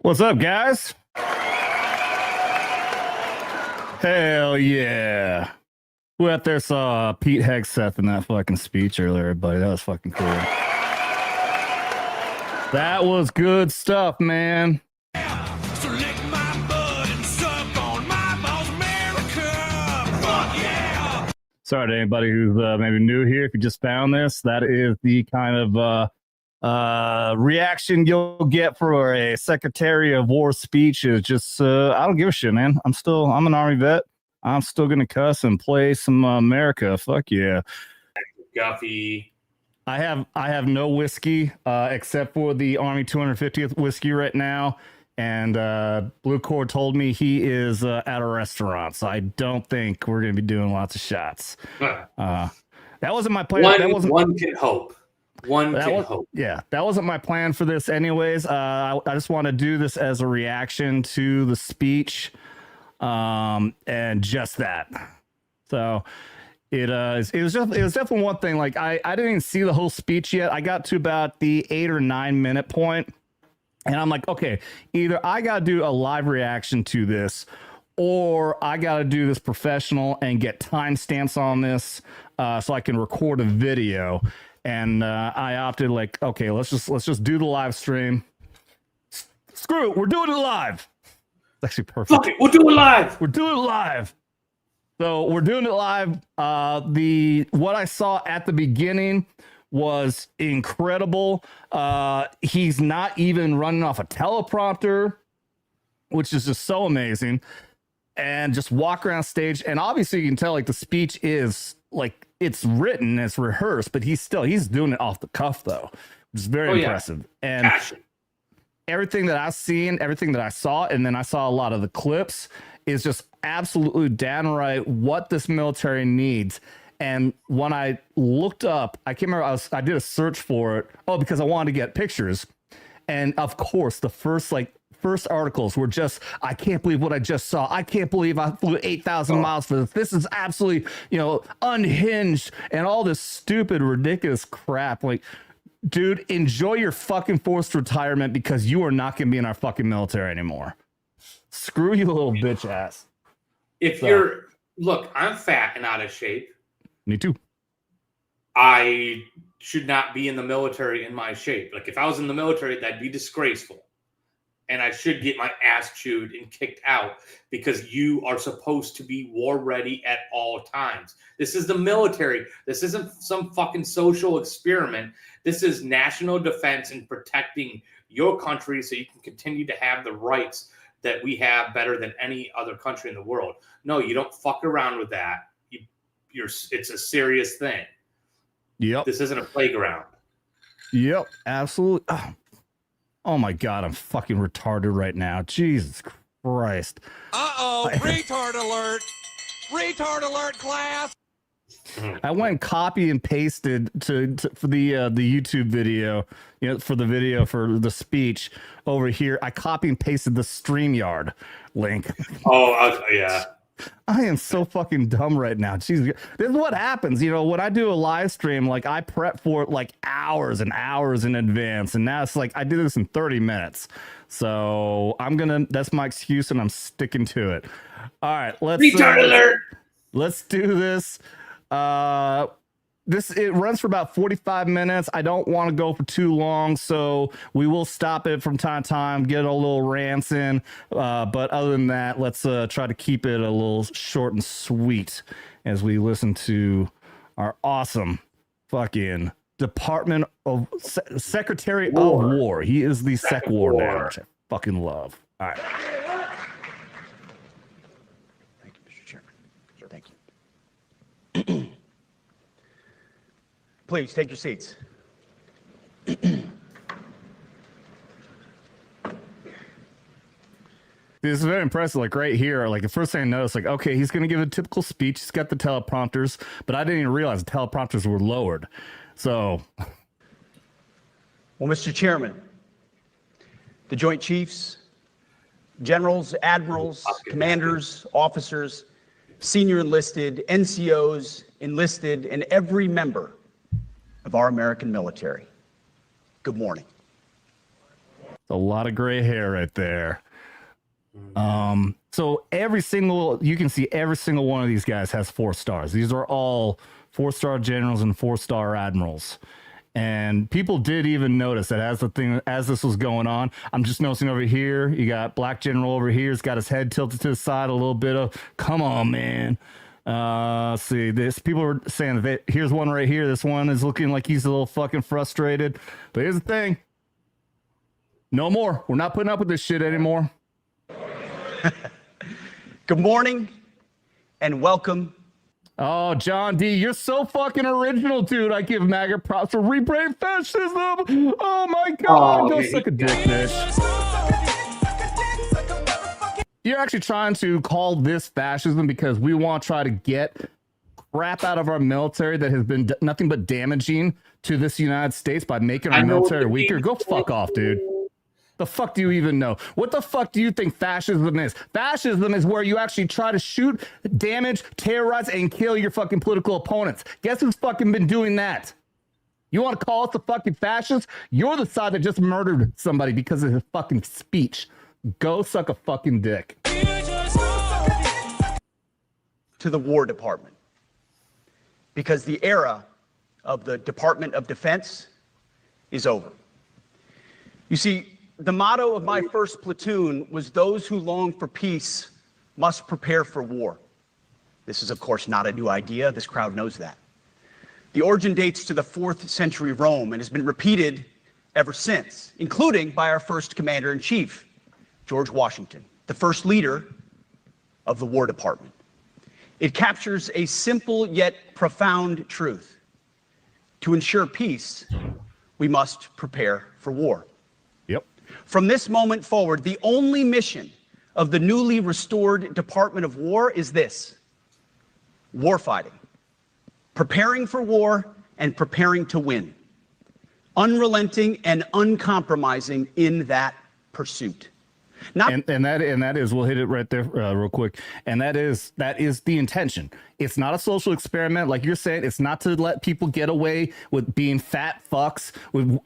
What's up, guys? Hell yeah. Who out there saw Pete Hegseth in that fucking speech earlier, buddy? That was fucking cool. That was good stuff, man. So lick my butt and suck on my balls, America. Fuck yeah. Sorry to anybody who's maybe new here. If you just found this, that is the kind of reaction you'll get for a Secretary of War speech. Is just I don't give a shit, man. I'm an Army vet. I'm still gonna cuss and play some America. Fuck yeah. Guffey. I have no whiskey except for the Army 250th whiskey right now. And Blue Cord told me he is at a restaurant, so I don't think we're gonna be doing lots of shots. That wasn't my plan. One can hope. Hope. Yeah, that wasn't my plan for this, anyways. I just want to do this as a reaction to the speech, and just that. So it was definitely one thing. Like I didn't even see the whole speech yet. I got to about the 8 or 9 minute point, and I'm like, okay, either I got to do a live reaction to this, or I got to do this professional and get timestamps on this, so I can record a video. And I opted like, okay, let's just do the live stream. Screw it, we're doing it live. It's actually perfect. Fuck it, we'll do it live. We're doing it live. So we're doing it live. What I saw at the beginning was incredible. He's not even running off a teleprompter, which is just so amazing. And just walk around stage, and obviously you can tell like the speech is like it's written, it's rehearsed, but he's doing it off the cuff though, which is very impressive. And Passion. Everything that I've seen, everything that I saw, and then I saw a lot of the clips, is just absolutely downright what this military needs. And when I looked up, I can't remember, I did a search for it. Oh, because I wanted to get pictures. And of course, the first articles were just, I can't believe what I just saw. I can't believe I flew 8,000 miles for this. This is absolutely, unhinged and all this stupid, ridiculous crap. Like, dude, enjoy your fucking forced retirement because you are not going to be in our fucking military anymore. Screw you, little bitch ass. Look, I'm fat and out of shape. Me too. I should not be in the military in my shape. Like, if I was in the military, that'd be disgraceful. And I should get my ass chewed and kicked out because you are supposed to be war ready at all times. This is the military. This isn't some fucking social experiment. This is national defense and protecting your country so you can continue to have the rights that we have better than any other country in the world. No, you don't fuck around with that. It's a serious thing. Yep. This isn't a playground. Yep, absolutely. Oh my God, I'm fucking retarded right now. Jesus Christ. Uh-oh, retard alert. Retard alert, class. I went and copy and pasted for the YouTube video, for the video for the speech over here. I copy and pasted the StreamYard link. Oh, yeah. I am so fucking dumb right now. Jesus. This is what happens. When I do a live stream, like I prep for it like hours and hours in advance. And now it's like I do this in 30 minutes. So that's my excuse and I'm sticking to it. All right, Retard alert. Let's do this. It runs for about 45 minutes. I don't want to go for too long, so we will stop it from time to time, get a little rants in. But other than that, let's try to keep it a little short and sweet as we listen to our awesome fucking Department of Secretary of War. He is the SecWar now, which I fucking love. All right. Thank you, Mr. Chairman. Sure. Thank you. Please take your seats. This is very impressive. Like right here, like the first thing I noticed, like, okay, he's going to give a typical speech. He's got the teleprompters, but I didn't even realize the teleprompters were lowered. So. Well, Mr. Chairman, the Joint Chiefs, Generals, Admirals, Commanders, Officers, Senior Enlisted, NCOs, Enlisted, and every member of our American military. Good morning. a lot of gray hair right there. So you can see every single one of these guys has 4 stars. These are all 4-star generals and 4-star admirals. And people did even notice that as this was going on. I'm just noticing over here, you got Black General over here. He's got his head tilted to the side, a little bit of, come on, man. See this. People are saying that here's one right here. This one is looking like he's a little fucking frustrated. But here's the thing. No more. We're not putting up with this shit anymore. Good morning and welcome. Oh, John D, you're so fucking original, dude. I give MAGA props for reframing fascism. Oh my God, go suck a dick, bitch. You're actually trying to call this fascism because we want to try to get crap out of our military that has been nothing but damaging to this United States by making our military weaker. Go fuck off, dude. The fuck do you even know? What the fuck do you think fascism is? Fascism is where you actually try to shoot, damage, terrorize, and kill your fucking political opponents. Guess who's fucking been doing that? You want to call us the fucking fascists? You're the side that just murdered somebody because of his fucking speech. Go suck a fucking dick. To the War Department. Because the era of the Department of Defense is over. You see, the motto of my first platoon was those who long for peace must prepare for war. This is, of course, not a new idea. This crowd knows that. The origin dates to the 4th century Rome and has been repeated ever since, including by our first commander-in-chief, George Washington, the first leader of the War Department. It captures a simple yet profound truth. To ensure peace, we must prepare for war. From this moment forward, the only mission of the newly restored Department of War is this: warfighting, preparing for war and preparing to win, unrelenting and uncompromising in that pursuit. And that is, we'll hit it right there real quick. And that is the intention. It's not a social experiment, like you're saying. It's not to let people get away with being fat fucks, with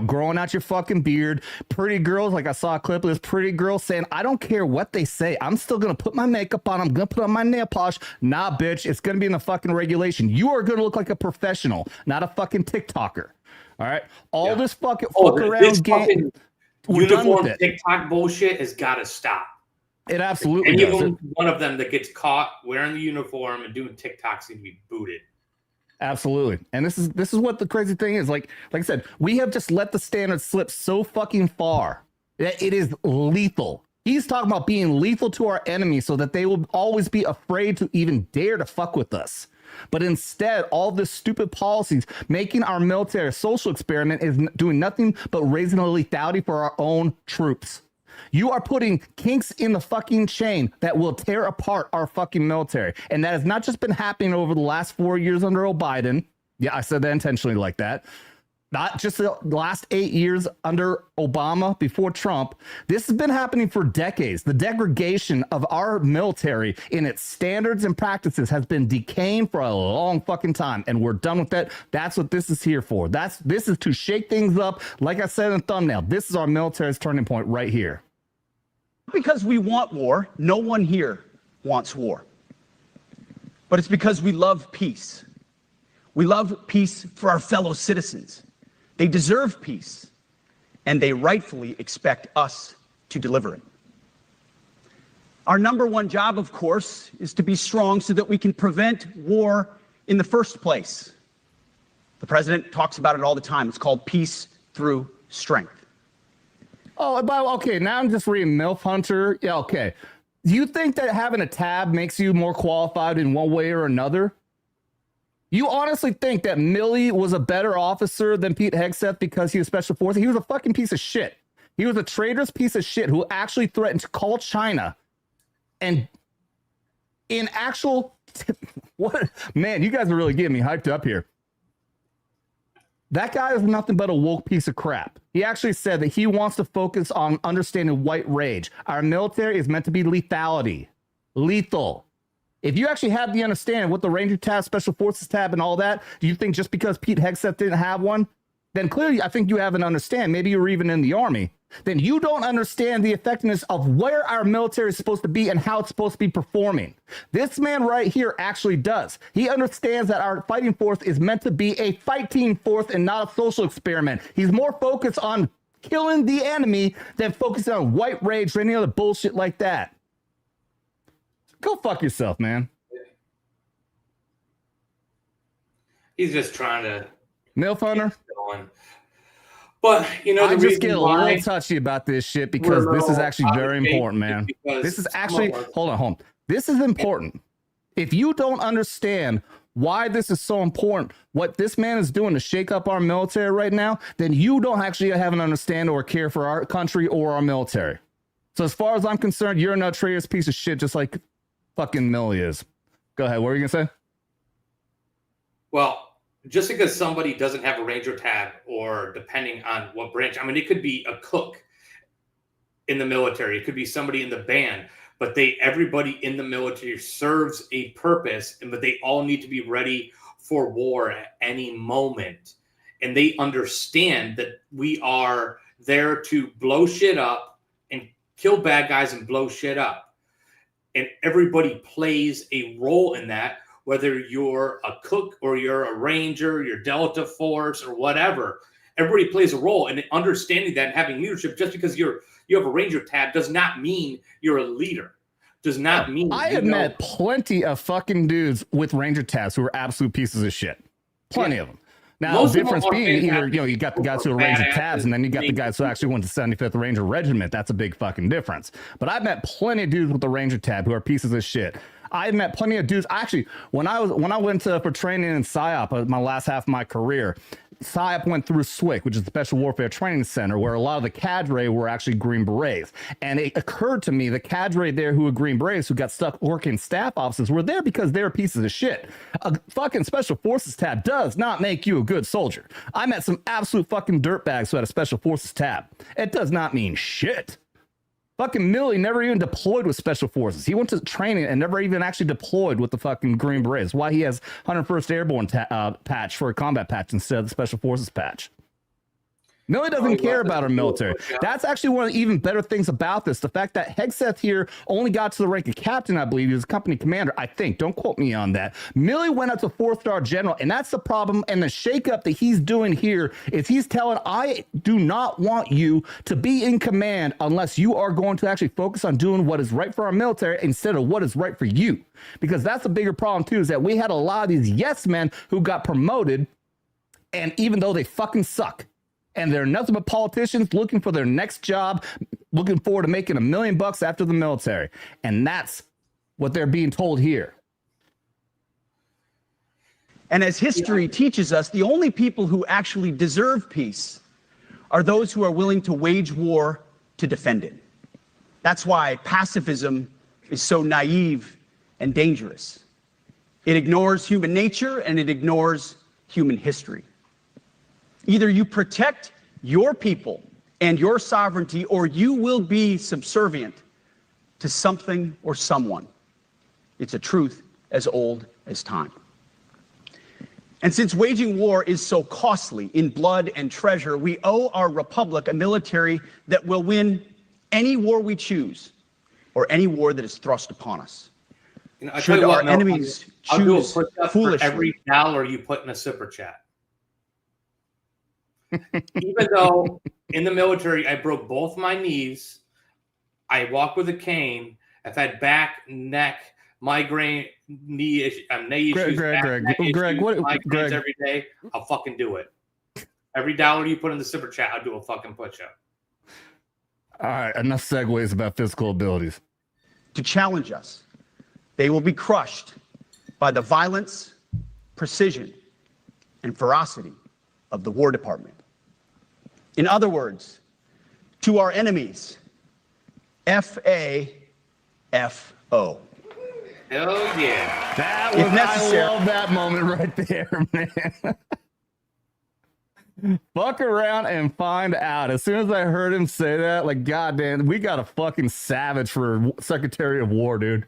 growing out your fucking beard. Pretty girls, like I saw a clip of this pretty girl saying, "I don't care what they say. I'm still gonna put my makeup on. I'm gonna put on my nail polish." Nah, bitch, it's gonna be in the fucking regulation. You are gonna look like a professional, not a fucking TikToker. All right, this fucking fuck around game. Uniform TikTok bullshit has got to stop. It absolutely does. One of them that gets caught wearing the uniform and doing TikToks need to be booted. Absolutely. And this is what the crazy thing is. Like I said, we have just let the standard slip so fucking far that it is lethal. He's talking about being lethal to our enemies so that they will always be afraid to even dare to fuck with us. But instead, all this stupid policies, making our military a social experiment, is doing nothing but raising the lethality for our own troops. You are putting kinks in the fucking chain that will tear apart our fucking military. And that has not just been happening over the last 4 years under Biden. Yeah, I said that intentionally like that. Not just the last 8 years under Obama before Trump. This has been happening for decades. The degradation of our military in its standards and practices has been decaying for a long fucking time, and we're done with that. That's what this is here for. This is to shake things up. Like I said in the thumbnail, this is our military's turning point right here. Because we want war. No one here wants war. But it's because we love peace. We love peace for our fellow citizens. They deserve peace, and they rightfully expect us to deliver it. Our number one job, of course, is to be strong so that we can prevent war in the first place. The president talks about it all the time. It's called peace through strength. Oh, okay, now I'm just reading MILF Hunter. Yeah, okay. Do you think that having a tab makes you more qualified in one way or another? You honestly think that Milley was a better officer than Pete Hegseth because he was special forces? He was a fucking piece of shit. He was a traitorous piece of shit who actually threatened to call China. And in actual, what, man, you guys are really getting me hyped up here. That guy is nothing but a woke piece of crap. He actually said that he wants to focus on understanding white rage. Our military is meant to be lethality. Lethal. If you actually have the understanding what the Ranger tab, Special Forces tab, and all that, do you think just because Pete Hegseth didn't have one, then clearly I think you have an understanding. Maybe you were even in the Army. then you don't understand the effectiveness of where our military is supposed to be and how it's supposed to be performing. This man right here actually does. He understands that our fighting force is meant to be a fighting force and not a social experiment. He's more focused on killing the enemy than focusing on white rage or any other bullshit like that. Go fuck yourself, man. He's just trying to MILF hunter. going. But you know, I the just get a reason why little touchy about this shit because this is actually very important, man. This is actually, hold on. This is important. If you don't understand why this is so important, what this man is doing to shake up our military right now, then you don't actually have an understanding or care for our country or our military. So as far as I'm concerned, you're a notorious piece of shit, just like fucking Millie is. Go ahead. What were you gonna say? Well, just because somebody doesn't have a ranger tab, or depending on what branch, I mean, it could be a cook in the military, it could be somebody in the band, but everybody in the military serves a purpose, but they all need to be ready for war at any moment. And they understand that we are there to blow shit up and kill bad guys and blow shit up. And everybody plays a role in that, whether you're a cook or you're a ranger, you're Delta Force or whatever. Everybody plays a role, and understanding that and having leadership, just because you have a ranger tab does not mean you're a leader. Does not mean I have met plenty of fucking dudes with ranger tabs who are absolute pieces of shit. Plenty of them. Now, the difference being either, you got the guys who are ranger tabs, and then you got the guys who actually went to 75th Ranger Regiment. That's a big fucking difference. But I've met plenty of dudes with the ranger tab who are pieces of shit. I've met plenty of dudes. Actually, when I went for training in PSYOP, my last half of my career, PSYOP went through SWIC, which is the Special Warfare Training Center, where a lot of the cadre were actually Green Berets. And it occurred to me the cadre there who were Green Berets, who got stuck working staff offices, were there because they were pieces of shit. A fucking Special Forces tab does not make you a good soldier. I met some absolute fucking dirtbags who had a Special Forces tab. It does not mean shit. Fucking Millie never even deployed with Special Forces. He went to training and never even actually deployed with the fucking Green Berets. Why he has 101st Airborne patch for a combat patch instead of the Special Forces patch. Millie doesn't care about our military. That's actually one of the even better things about this. The fact that Hegseth here only got to the rank of captain, I believe. He was company commander, I think. Don't quote me on that. Millie went up to 4-star general, and that's the problem. And the shakeup that he's doing here is he's telling, I do not want you to be in command unless you are going to actually focus on doing what is right for our military instead of what is right for you. Because that's the bigger problem, too, is that we had a lot of these yes men who got promoted, and even though they fucking suck, and they're nothing but politicians looking for their next job, looking forward to making $1 million after the military. And that's what they're being told here. And as history teaches us, the only people who actually deserve peace are those who are willing to wage war to defend it. That's why pacifism is so naive and dangerous. It ignores human nature and it ignores human history. Either you protect your people and your sovereignty, or you will be subservient to something or someone. It's a truth as old as time. And since waging war is so costly in blood and treasure, we owe our republic a military that will win any war we choose, or any war that is thrust upon us. Should our enemies choose foolishly, for every dollar you put in a super chat. Even though in the military I broke both my knees, I walk with a cane, I've had back, neck, migraine, knee issues, Greg, migraines every day, I'll fucking do it. Every dollar you put in the super chat, I'll do a fucking push-up. All right, enough segues about physical abilities. To challenge us, they will be crushed by the violence, precision, and ferocity of the War Department. In other words, to our enemies, F-A-F-O. Hell yeah. That was, I love that moment right there, man. Fuck around and find out. As soon as I heard him say that, like, goddamn, we got a fucking savage for Secretary of War, dude.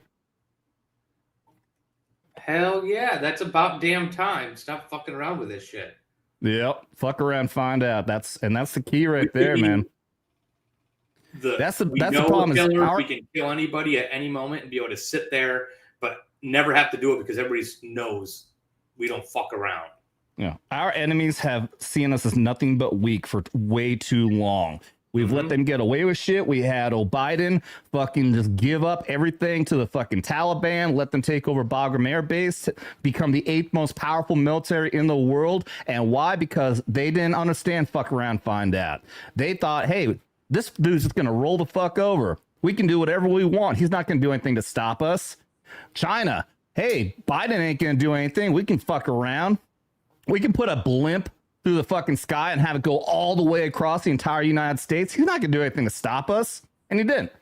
Hell yeah. That's about damn time. Stop fucking around with this shit. Yep. Fuck around, find out. That's the key right there, man. That's the we problem. We can kill anybody at any moment and be able to sit there, but never have to do it because everybody knows we don't fuck around. Yeah, our enemies have seen us as nothing but weak for way too long. We've let them get away with shit. We had Biden fucking just give up everything to the fucking Taliban, let them take over Bagram Air Base, become the 8th most powerful military in the world. And why? Because they didn't understand fuck around, find out. They thought, hey, this dude's just going to roll the fuck over. We can do whatever we want. He's not going to do anything to stop us. China, hey, Biden ain't going to do anything. We can fuck around. We can put a blimp through the fucking sky and have it go all the way across the entire United States. He's not going to do anything to stop us. And he didn't.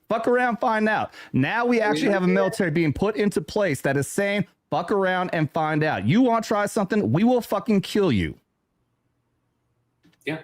Fuck around, find out. Now we actually have a military being put into place that is saying, fuck around and find out. You want to try something? We will fucking kill you. Yeah.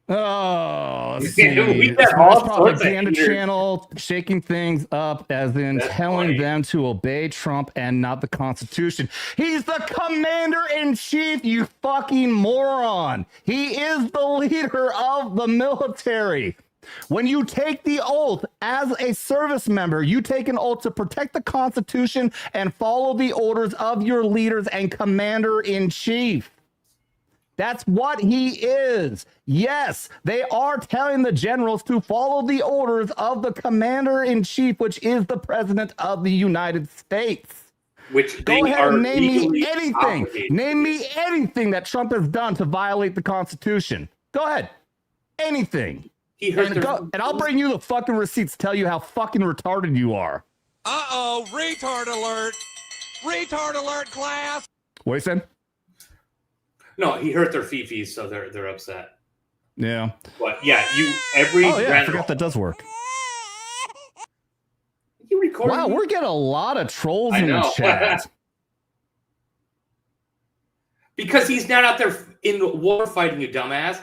Oh, let's Yeah, see. we got all sorts of Propaganda haters. channel shaking things up, as in That's telling funny. them to obey Trump and not the Constitution. He's the commander-in-chief, you fucking moron. He is the leader of the military. When you take the oath as a service member, you take an oath to protect the Constitution and follow the orders of your leaders and commander-in-chief. That's what he is. Yes, they are telling the generals to follow the orders of the commander-in-chief, which is the president of the United States. Which Go they ahead are and name me legally anything. obligated. Name me anything that Trump has done to violate the Constitution. Go ahead. Anything. He hurt And I'll bring you the fucking receipts to tell you how fucking retarded you are. Uh-oh, retard alert. Retard alert, class. What you said? No, he hurt their fifis, so they're upset. Yeah. But yeah, every Oh, yeah, I general. forgot that does work. You recording? Wow, we're getting a lot of trolls I in the know. chat. Because he's not out there in the war fighting, you dumbass.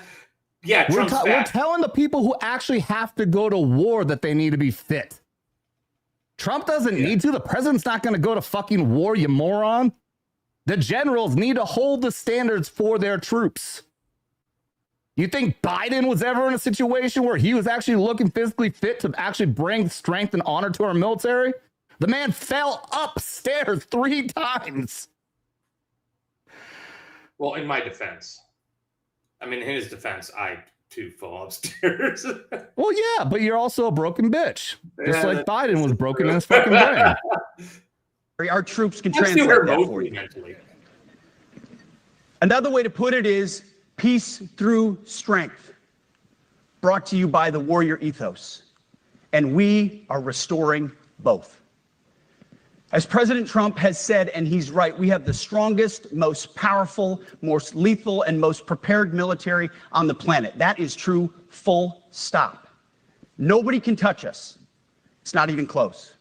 Yeah, We're Trump's we're fat. telling the people who actually have to go to war that they need to be fit. Trump doesn't need to. The president's not going to go to fucking war, you moron. The generals need to hold the standards for their troops. You think Biden was ever in a situation where he was actually looking physically fit to actually bring strength and honor to our military? The man fell upstairs 3 times. Well, in my defense. I mean, in his defense, I too fall upstairs. Well, yeah, but you're also a broken bitch. Just Yeah, like Biden was broken in his fucking brain. Our troops can I'm still translate hurt that for mostly you. mentally. Another way to put it is peace through strength, brought to you by the warrior ethos. And we are restoring both. As President Trump has said, and he's right, we have the strongest, most powerful, most lethal, and most prepared military on the planet. That is true, full stop. Nobody can touch us. It's not even close.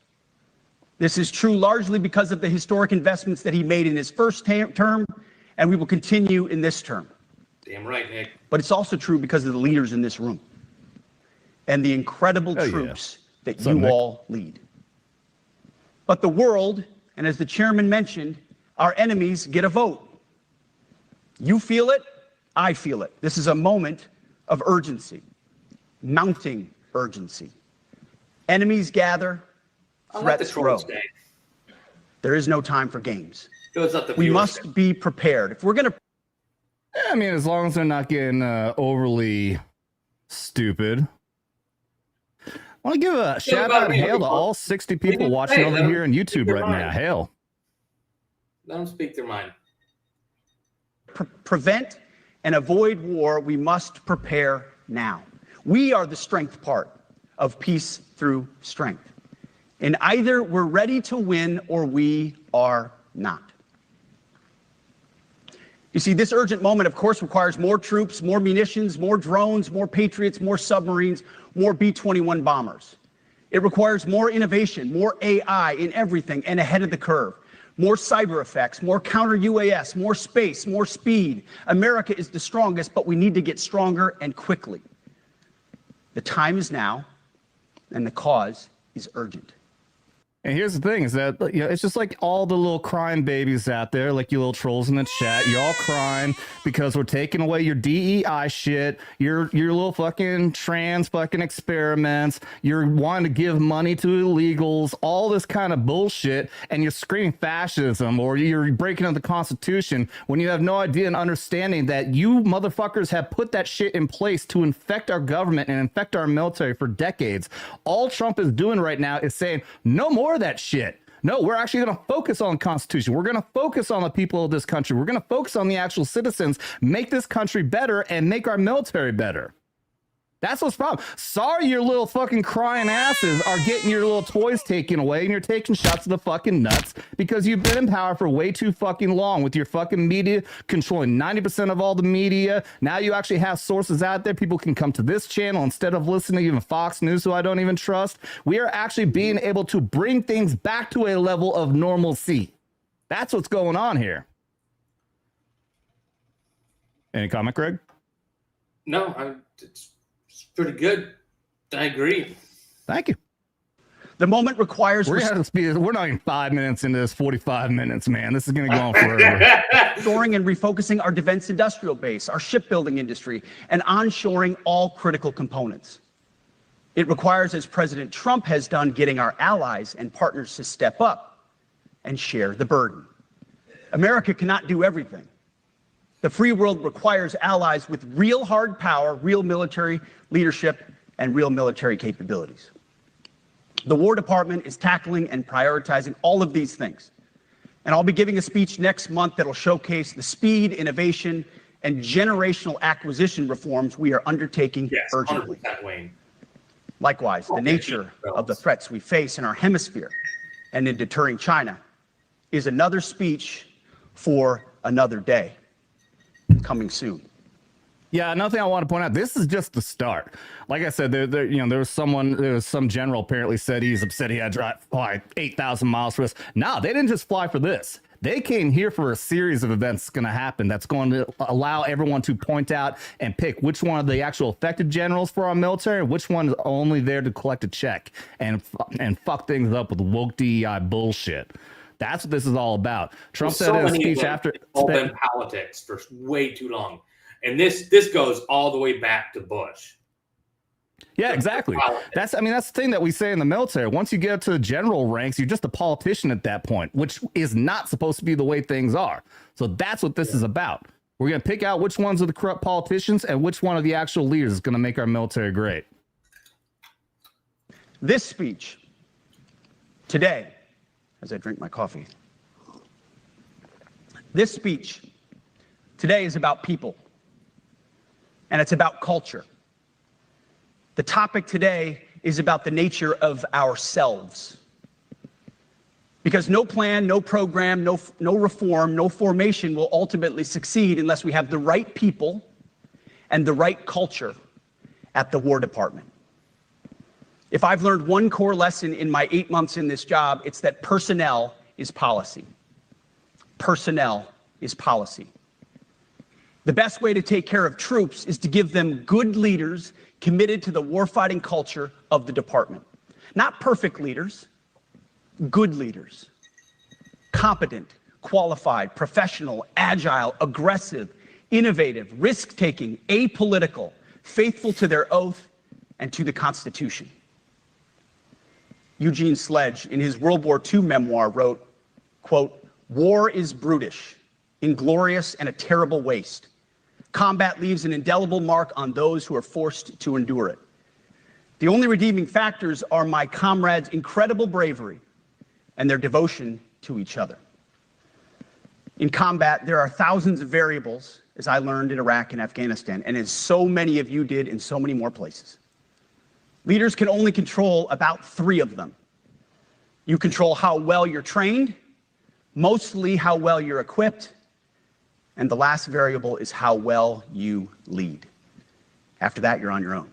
This is true largely because of the historic investments that he made in his first term, and we will continue in this term. Damn right, Nick. But it's also true because of the leaders in this room and the incredible Oh, yeah. troops that What's up, you Nick? all lead. But the world, and as the chairman mentioned, our enemies get a vote. You feel it, I feel it. This is a moment of urgency, mounting urgency. Enemies gather, I'll let the threats grow. trolls stay. There is no time for games. Those up the We viewership. must be prepared. If we're going to I mean, as long as they're not getting overly stupid. I want to give a shout about out and me, hail to everybody. all 60 people Hey, watching over let here on them YouTube speak their right now. mind. Hail. Let them speak their mind. prevent and avoid war, we must prepare now. We are the strength part of peace through strength. And either we're ready to win or we are not. You see, this urgent moment, of course, requires more troops, more munitions, more drones, more Patriots, more submarines, more B-21 bombers. It requires more innovation, more AI in everything and ahead of the curve. More cyber effects, more counter-UAS, more space, more speed. America is the strongest, but we need to get stronger and quickly. The time is now, and the cause is urgent. And here's the thing is that, you know, it's just like all the little crying babies out there, like you little trolls in the chat. You're all crying because we're taking away your DEI shit, your little fucking trans fucking experiments. You're wanting to give money to illegals, all this kind of bullshit, and you're screaming fascism or you're breaking up the Constitution when you have no idea and understanding that you motherfuckers have put that shit in place to infect our government and infect our military for decades. All Trump is doing right now is saying no more of that shit. No, we're actually going to focus on the Constitution. We're going to focus on the people of this country. We're going to focus on the actual citizens, make this country better and make our military better. That's what's the problem. Sorry, your little fucking crying asses are getting your little toys taken away and you're taking shots of the fucking nuts because you've been in power for way too fucking long with your fucking media controlling 90% of all the media. Now you actually have sources out there. People can come to this channel instead of listening to even Fox News, who I don't even trust. We are actually being able to bring things back to a level of normalcy. That's what's going on here. Any comment, Greg? No, it's pretty good. I agree. Thank you. The moment requires We're not even 5 minutes into this, 45 minutes, man. This is going to go on forever. restoring and refocusing our defense industrial base, our shipbuilding industry, and onshoring all critical components. It requires, as President Trump has done, getting our allies and partners to step up and share the burden. America cannot do everything. The free world requires allies with real hard power, real military leadership, and real military capabilities. The War Department is tackling and prioritizing all of these things. And I'll be giving a speech next month that'll showcase the speed, innovation, and generational acquisition reforms we are undertaking urgently. 100% Wayne. Likewise, the nature of the threats we face in our hemisphere and in deterring China is another speech for another day. Coming soon. Yeah, another thing I want to point out, this is just the start. Like I said, there was some general apparently said he's upset he had to fly 8,000 miles for this. No, they didn't just fly for this. They came here for a series of events that's going to happen that's going to allow everyone to point out and pick which one of the actual affected generals for our military and which one is only there to collect a check and fuck things up with woke DEI bullshit. That's what this is all about. Trump said in a speech after all been politics for way too long, and this goes all the way back to Bush. Yeah, exactly. That's the thing that we say in the military. Once you get to the general ranks, you're just a politician at that point, which is not supposed to be the way things are. So that's what this is about. We're going to pick out which ones are the corrupt politicians and which one of the actual leaders is going to make our military great. This speech today, as I drink my coffee, this speech today is about people, and it's about culture. The topic today is about the nature of ourselves. Because no plan, no program, no reform, no formation will ultimately succeed unless we have the right people and the right culture at the War Department. If I've learned one core lesson in my 8 months in this job, it's that personnel is policy. Personnel is policy. The best way to take care of troops is to give them good leaders committed to the warfighting culture of the department. Not perfect leaders, good leaders. Competent, qualified, professional, agile, aggressive, innovative, risk-taking, apolitical, faithful to their oath and to the Constitution. Eugene Sledge, in his World War II memoir, wrote, quote, "War is brutish, inglorious, and a terrible waste. Combat leaves an indelible mark on those who are forced to endure it. The only redeeming factors are my comrades' incredible bravery and their devotion to each other. In combat, there are thousands of variables, as I learned in Iraq and Afghanistan, and as so many of you did in so many more places. Leaders can only control about 3 of them. You control how well you're trained, mostly how well you're equipped, and the last variable is how well you lead. After that, you're on your own.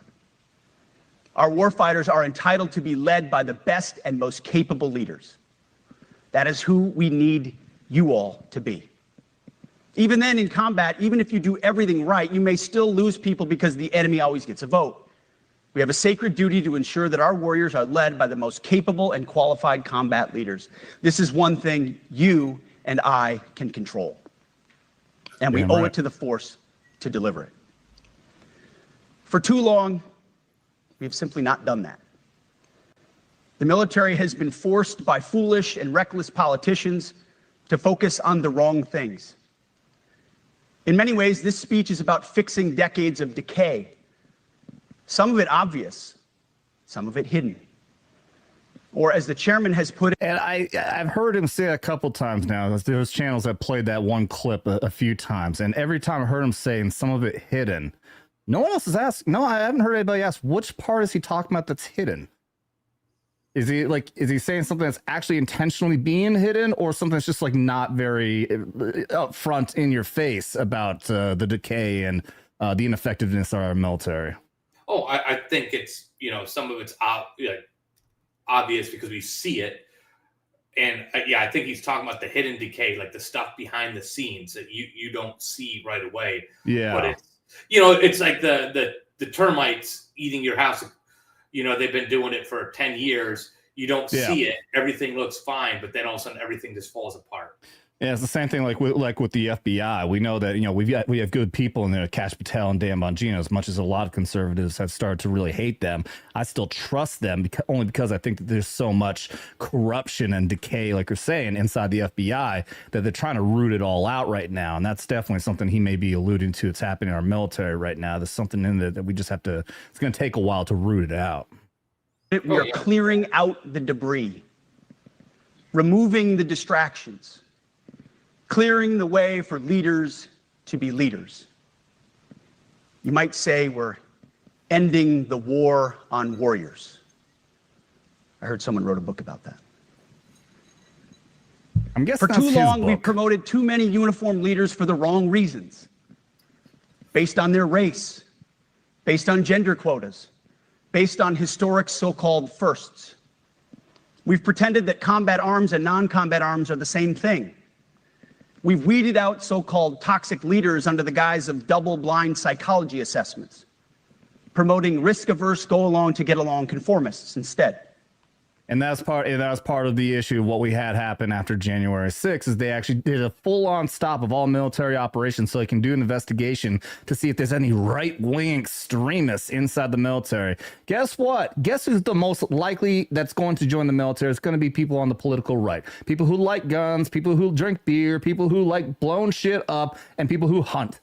Our warfighters are entitled to be led by the best and most capable leaders. That is who we need you all to be. Even then, in combat, even if you do everything right, you may still lose people because the enemy always gets a vote. We have a sacred duty to ensure that our warriors are led by the most capable and qualified combat leaders. This is one thing you and I can control. And we owe it to the force to deliver it. For too long, we've simply not done that. The military has been forced by foolish and reckless politicians to focus on the wrong things. In many ways, this speech is about fixing decades of decay. Some of it obvious, some of it hidden. Or as the chairman has put it. And I've heard him say a couple times now, there's channels that played that one clip a few times. And every time I heard him saying some of it hidden, no one else has asked. No, I haven't heard anybody ask, which part is he talking about that's hidden? Is he saying something that's actually intentionally being hidden, or something that's just like not very upfront in your face about the decay and the ineffectiveness of our military? Oh, I think it's, some of it's obvious because we see it. And I think he's talking about the hidden decay, like the stuff behind the scenes that you don't see right away. Yeah. But it's, it's like the termites eating your house. They've been doing it for 10 years. You don't see it. Everything looks fine, but then all of a sudden everything just falls apart. Yeah, it's the same thing like with the FBI. We know that we have good people in there, Kash Patel and Dan Bongino. As much as a lot of conservatives have started to really hate them, I still trust them only because I think that there's so much corruption and decay, like you're saying, inside the FBI that they're trying to root it all out right now. And that's definitely something he may be alluding to. It's happening in our military right now. There's something in there that we just have to. It's going to take a while to root it out. We are clearing out the debris, removing the distractions, clearing the way for leaders to be leaders. You might say we're ending the war on warriors. I heard someone wrote a book about that. I'm guessing for too long, we've promoted too many uniformed leaders for the wrong reasons, based on their race, based on gender quotas, based on historic so-called firsts. We've pretended that combat arms and non-combat arms are the same thing. We've weeded out so-called toxic leaders under the guise of double-blind psychology assessments, promoting risk-averse, go-along-to-get-along conformists instead. And that was part of the issue of what we had happen after January 6th, is they actually did a full-on stop of all military operations so they can do an investigation to see if there's any right-wing extremists inside the military. Guess what? Guess who's the most likely that's going to join the military? It's going to be people on the political right. People who like guns, people who drink beer, people who like blown shit up, and people who hunt.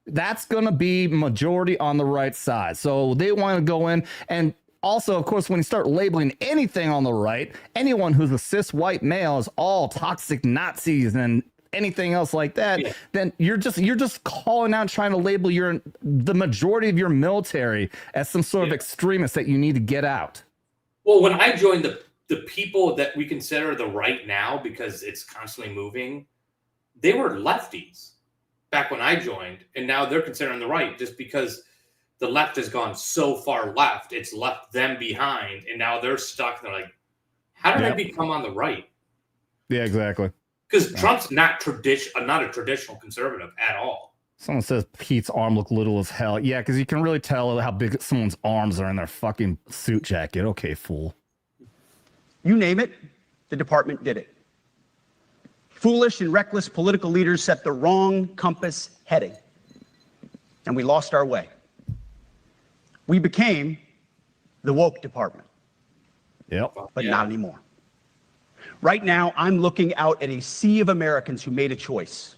That's going to be majority on the right side. So they want to go in and also, of course, when you start labeling anything on the right, anyone who's a cis white male is all toxic Nazis and anything else like that, then you're just calling out, trying to label the majority of your military as some sort of extremist that you need to get out. Well, when I joined the people that we consider the right now, because it's constantly moving, they were lefties back when I joined, and now they're considering the right just because the left has gone so far left, it's left them behind, and now they're stuck. And they're like, how did I become on the right? Yeah, exactly. Because Trump's not a traditional conservative at all. Someone says Pete's arm looked little as hell. Yeah, because you can really tell how big someone's arms are in their fucking suit jacket. Okay, fool. You name it, the department did it. Foolish and reckless political leaders set the wrong compass heading, and we lost our way. We became the woke department. Yep. But not anymore. Right now, I'm looking out at a sea of Americans who made a choice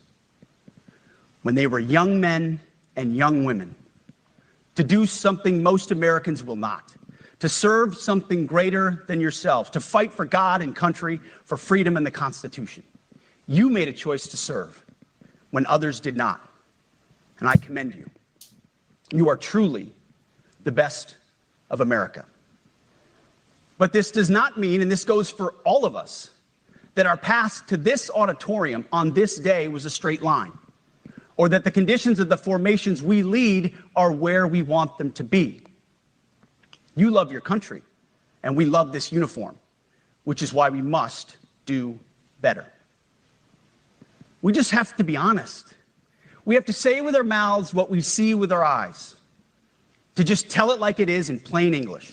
when they were young men and young women to do something most Americans will not, to serve something greater than yourselves, to fight for God and country, for freedom and the Constitution. You made a choice to serve when others did not, and I commend you. You are truly the best of America. But this does not mean, and this goes for all of us, that our path to this auditorium on this day was a straight line, or that the conditions of the formations we lead are where we want them to be. You love your country, and we love this uniform, which is why we must do better. We just have to be honest. We have to say with our mouths what we see with our eyes. to just tell it like it is in plain English,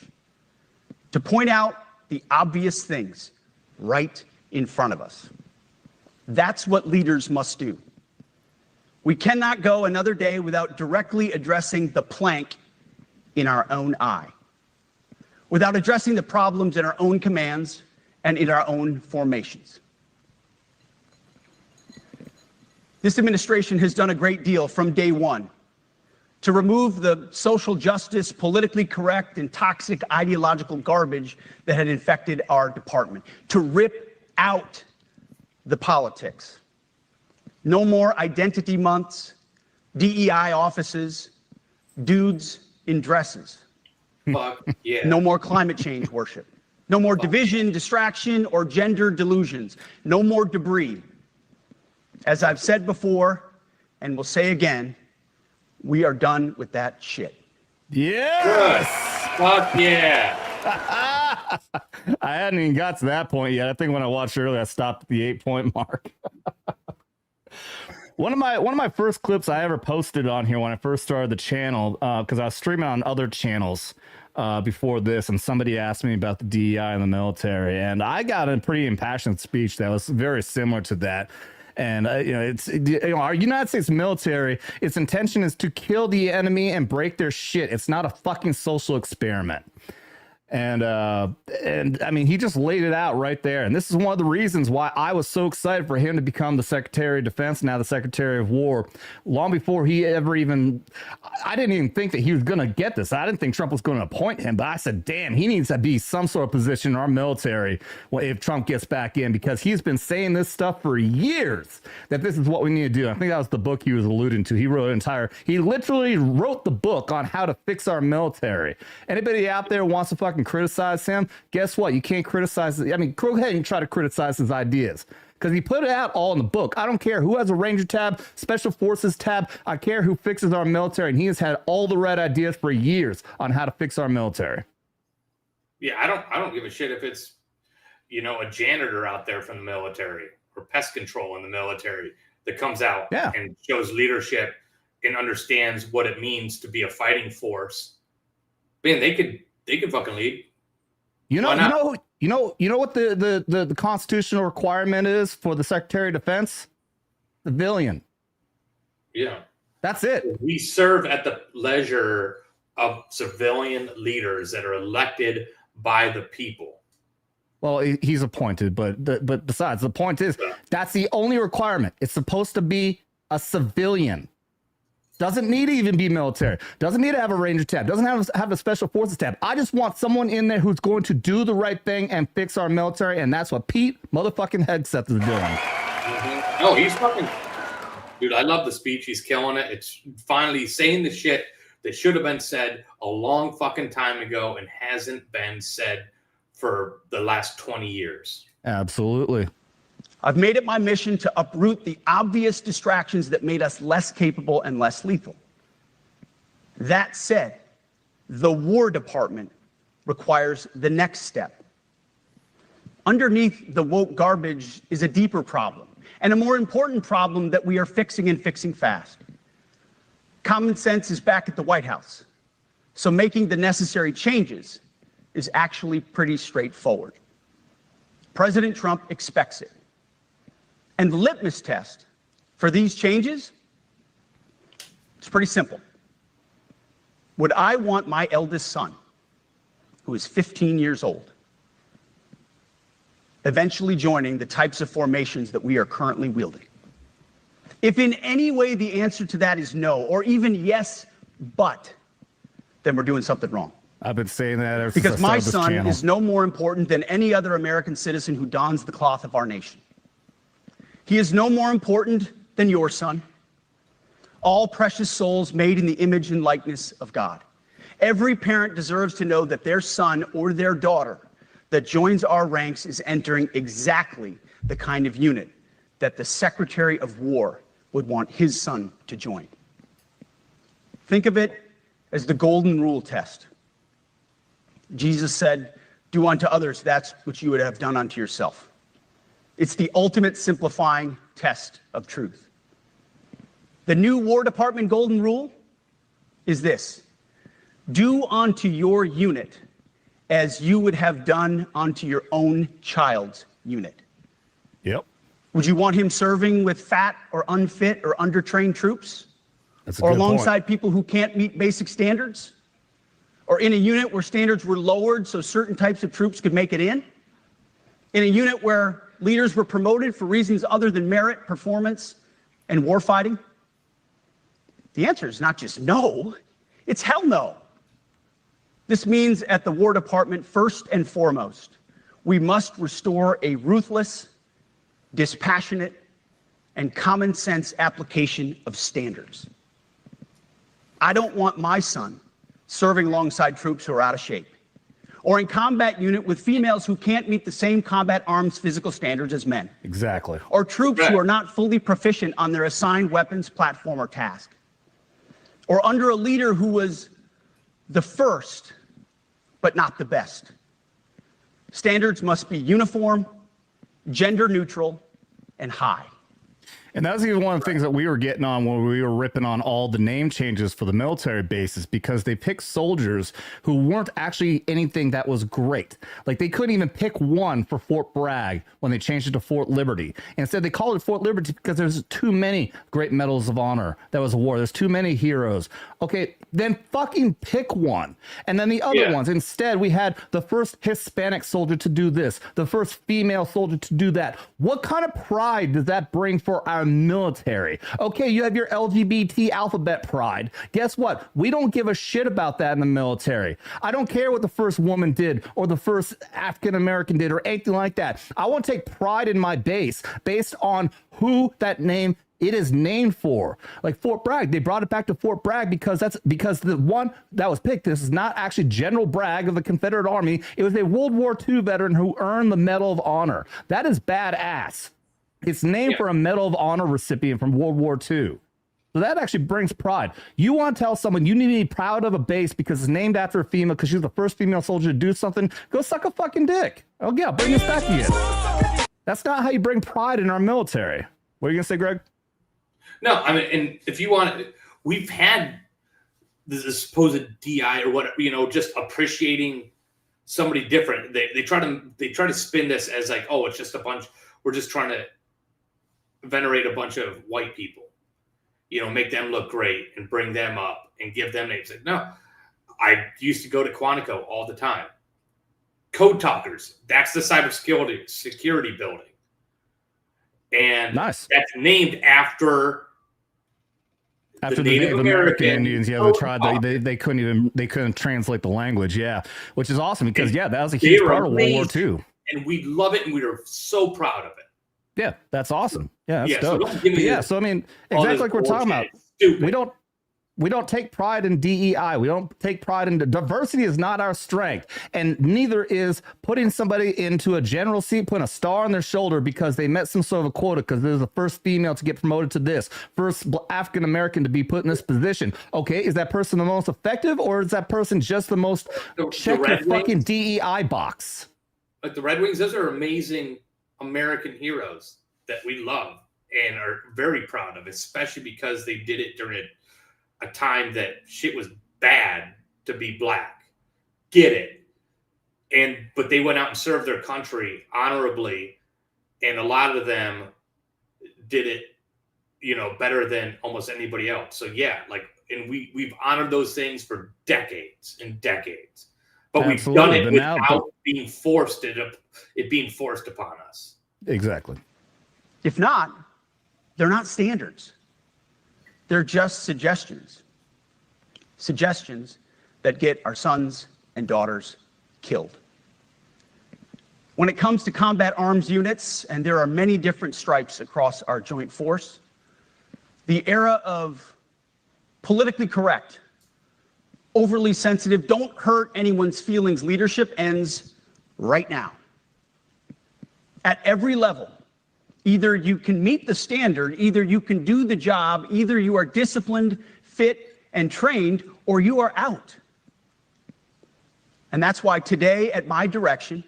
to point out the obvious things right in front of us. That's what leaders must do. We cannot go another day without directly addressing the plank in our own eye, without addressing the problems in our own commands and in our own formations. This administration has done a great deal from day one to remove the social justice, politically correct, and toxic ideological garbage that had infected our department, to rip out the politics. No more identity months, DEI offices, dudes in dresses. Fuck yeah. No more climate change worship. No more division, distraction, or gender delusions. No more debris. As I've said before, and will say again, we are done with that shit. Yes! Fuck yeah. I hadn't even got to that point yet. I think when I watched earlier, I stopped at the 8-point mark. One of my first clips I ever posted on here when I first started the channel, because I was streaming on other channels before this, and somebody asked me about the DEI in the military, and I got a pretty impassioned speech that was very similar to that. And our United States military, its intention is to kill the enemy and break their shit. It's not a fucking social experiment. And I mean, he just laid it out right there. And this is one of the reasons why I was so excited for him to become the Secretary of Defense, now the Secretary of War, long before he ever even, I didn't even think that he was going to get this. I didn't think Trump was going to appoint him, but I said, damn, he needs to be some sort of position in our military if Trump gets back in, because he's been saying this stuff for years, that this is what we need to do. I think that was the book he was alluding to. He literally wrote the book on how to fix our military. Anybody out there wants to fucking criticize him, guess what? You can't criticize. I mean, go ahead and try to criticize his ideas, because he put it out all in the book. I don't care who has a Ranger tab, Special Forces tab. I care who fixes our military, and he has had all the right ideas for years on how to fix our military. Yeah, I don't give a shit if it's, a janitor out there from the military or pest control in the military that comes out and shows leadership and understands what it means to be a fighting force. Man, they could fucking lead. You know what the constitutional requirement is for the Secretary of Defense? Civilian. Yeah. That's it. We serve at the leisure of civilian leaders that are elected by the people. Well, he's appointed, but besides, the point is that's the only requirement. It's supposed to be a civilian. Doesn't need to even be military. Doesn't need to have a Ranger tab. Doesn't have a Special Forces tab. I just want someone in there who's going to do the right thing and fix our military, and that's what Pete motherfucking Hegseth is doing. Mm-hmm. No, he's fucking... Dude, I love the speech. He's killing it. It's finally saying the shit that should have been said a long fucking time ago and hasn't been said for the last 20 years. Absolutely. I've made it my mission to uproot the obvious distractions that made us less capable and less lethal. That said, the War Department requires the next step. Underneath the woke garbage is a deeper problem, and a more important problem that we are fixing and fixing fast. Common sense is back at the White House, so making the necessary changes is actually pretty straightforward. President Trump expects it. And the litmus test for these changes, it's pretty simple. Would I want my eldest son, who is 15 years old, eventually joining the types of formations that we are currently wielding? If in any way the answer to that is no, or even yes, but, then we're doing something wrong. I've been saying that ever since because I started my this son channel. is no more important than any other American citizen who dons the cloth of our nation. He is no more important than your son. All precious souls made in the image and likeness of God. Every parent deserves to know that their son or their daughter that joins our ranks is entering exactly the kind of unit that the Secretary of War would want his son to join. Think of it as the golden rule test. Jesus said, "Do unto others that which you would have done unto yourself." It's the ultimate simplifying test of truth. The new War Department golden rule is this: Do unto your unit as you would have done unto your own child's unit. Yep. Would you want him serving with fat or unfit or undertrained troops? That's a Or good point. alongside people who can't meet basic standards? Or in a unit where standards were lowered so certain types of troops could make it in? In a unit where leaders were promoted for reasons other than merit, performance, and warfighting? The answer is not just no, it's hell no. This means at the War Department, first and foremost, we must restore a ruthless, dispassionate, and common sense application of standards. I don't want my son serving alongside troops who are out of shape, or in combat unit with females who can't meet the same combat arms physical standards as men, Exactly. or troops who are not fully proficient on their assigned weapons, platform, or task, or under a leader who was the first, but not the best. Standards must be uniform, gender neutral, and high. And that was even one of the things that we were getting on when we were ripping on all the name changes for the military bases, because they picked soldiers who weren't actually anything that was great. Like they couldn't even pick one for Fort Bragg when they changed it to Fort Liberty. Instead, they called it Fort Liberty because there's too many great medals of honor. That was a war. There's too many heroes. Okay, then fucking pick one. And then the other ones. Instead, we had the first Hispanic soldier to do this, the first female soldier to do that. What kind of pride does that bring for our military? Okay, you have your LGBT alphabet pride. Guess what? We don't give a shit about that in the military. I don't care what the first woman did or the first African American did or anything like that. I want to take pride in my base based on who that name it is named for. Like Fort Bragg, they brought it back to Fort Bragg because the one that was picked, this is not actually General Bragg of the Confederate Army. It was a World War II veteran who earned the Medal of Honor. That is badass. It's named for a Medal of Honor recipient from World War II. So that actually brings pride. You want to tell someone you need to be proud of a base because it's named after a female because she's the first female soldier to do something, go suck a fucking dick. Oh yeah, bring this back again. That's not how you bring pride in our military. What are you going to say, Greg? No, I mean, and if you want, we've had this supposed DI or whatever, just appreciating somebody different. They try to spin this as like, oh, it's just a bunch. We're just trying to venerate a bunch of white people, make them look great and bring them up and give them names. Like, no, I used to go to Quantico all the time. Code Talkers, that's the cybersecurity building. And nice. That's named after the Native American Indians. Yeah, they tried. They couldn't translate the language. Yeah, which is awesome because that was a huge part of World War II. And we love it, and we are so proud of it. Yeah, that's awesome. Yeah, that's so dope. So I mean, exactly like we're talking about. We don't take pride in DEI. We don't take pride in diversity is not our strength. And neither is putting somebody into a general seat, putting a star on their shoulder because they met some sort of a quota because they're the first female to get promoted to this, first African American to be put in this position. Okay, is that person the most effective or is that person just the most check your fucking DEI box? Like the Red Wings, those are amazing American heroes that we love and are very proud of, especially because they did it during a time that shit was bad to be black. Get it. But they went out and served their country honorably. And a lot of them did it, better than almost anybody else. So and we've honored those things for decades and decades. But Absolutely. We've done it without being forced it being forced upon us. Exactly. If not, they're not standards. They're just suggestions. Suggestions that get our sons and daughters killed. When it comes to combat arms units, and there are many different stripes across our joint force, the era of politically correct, overly sensitive, don't hurt anyone's feelings leadership ends right now. At every level, either you can meet the standard, either you can do the job, either you are disciplined, fit, and trained, or you are out. And that's why today, at my direction,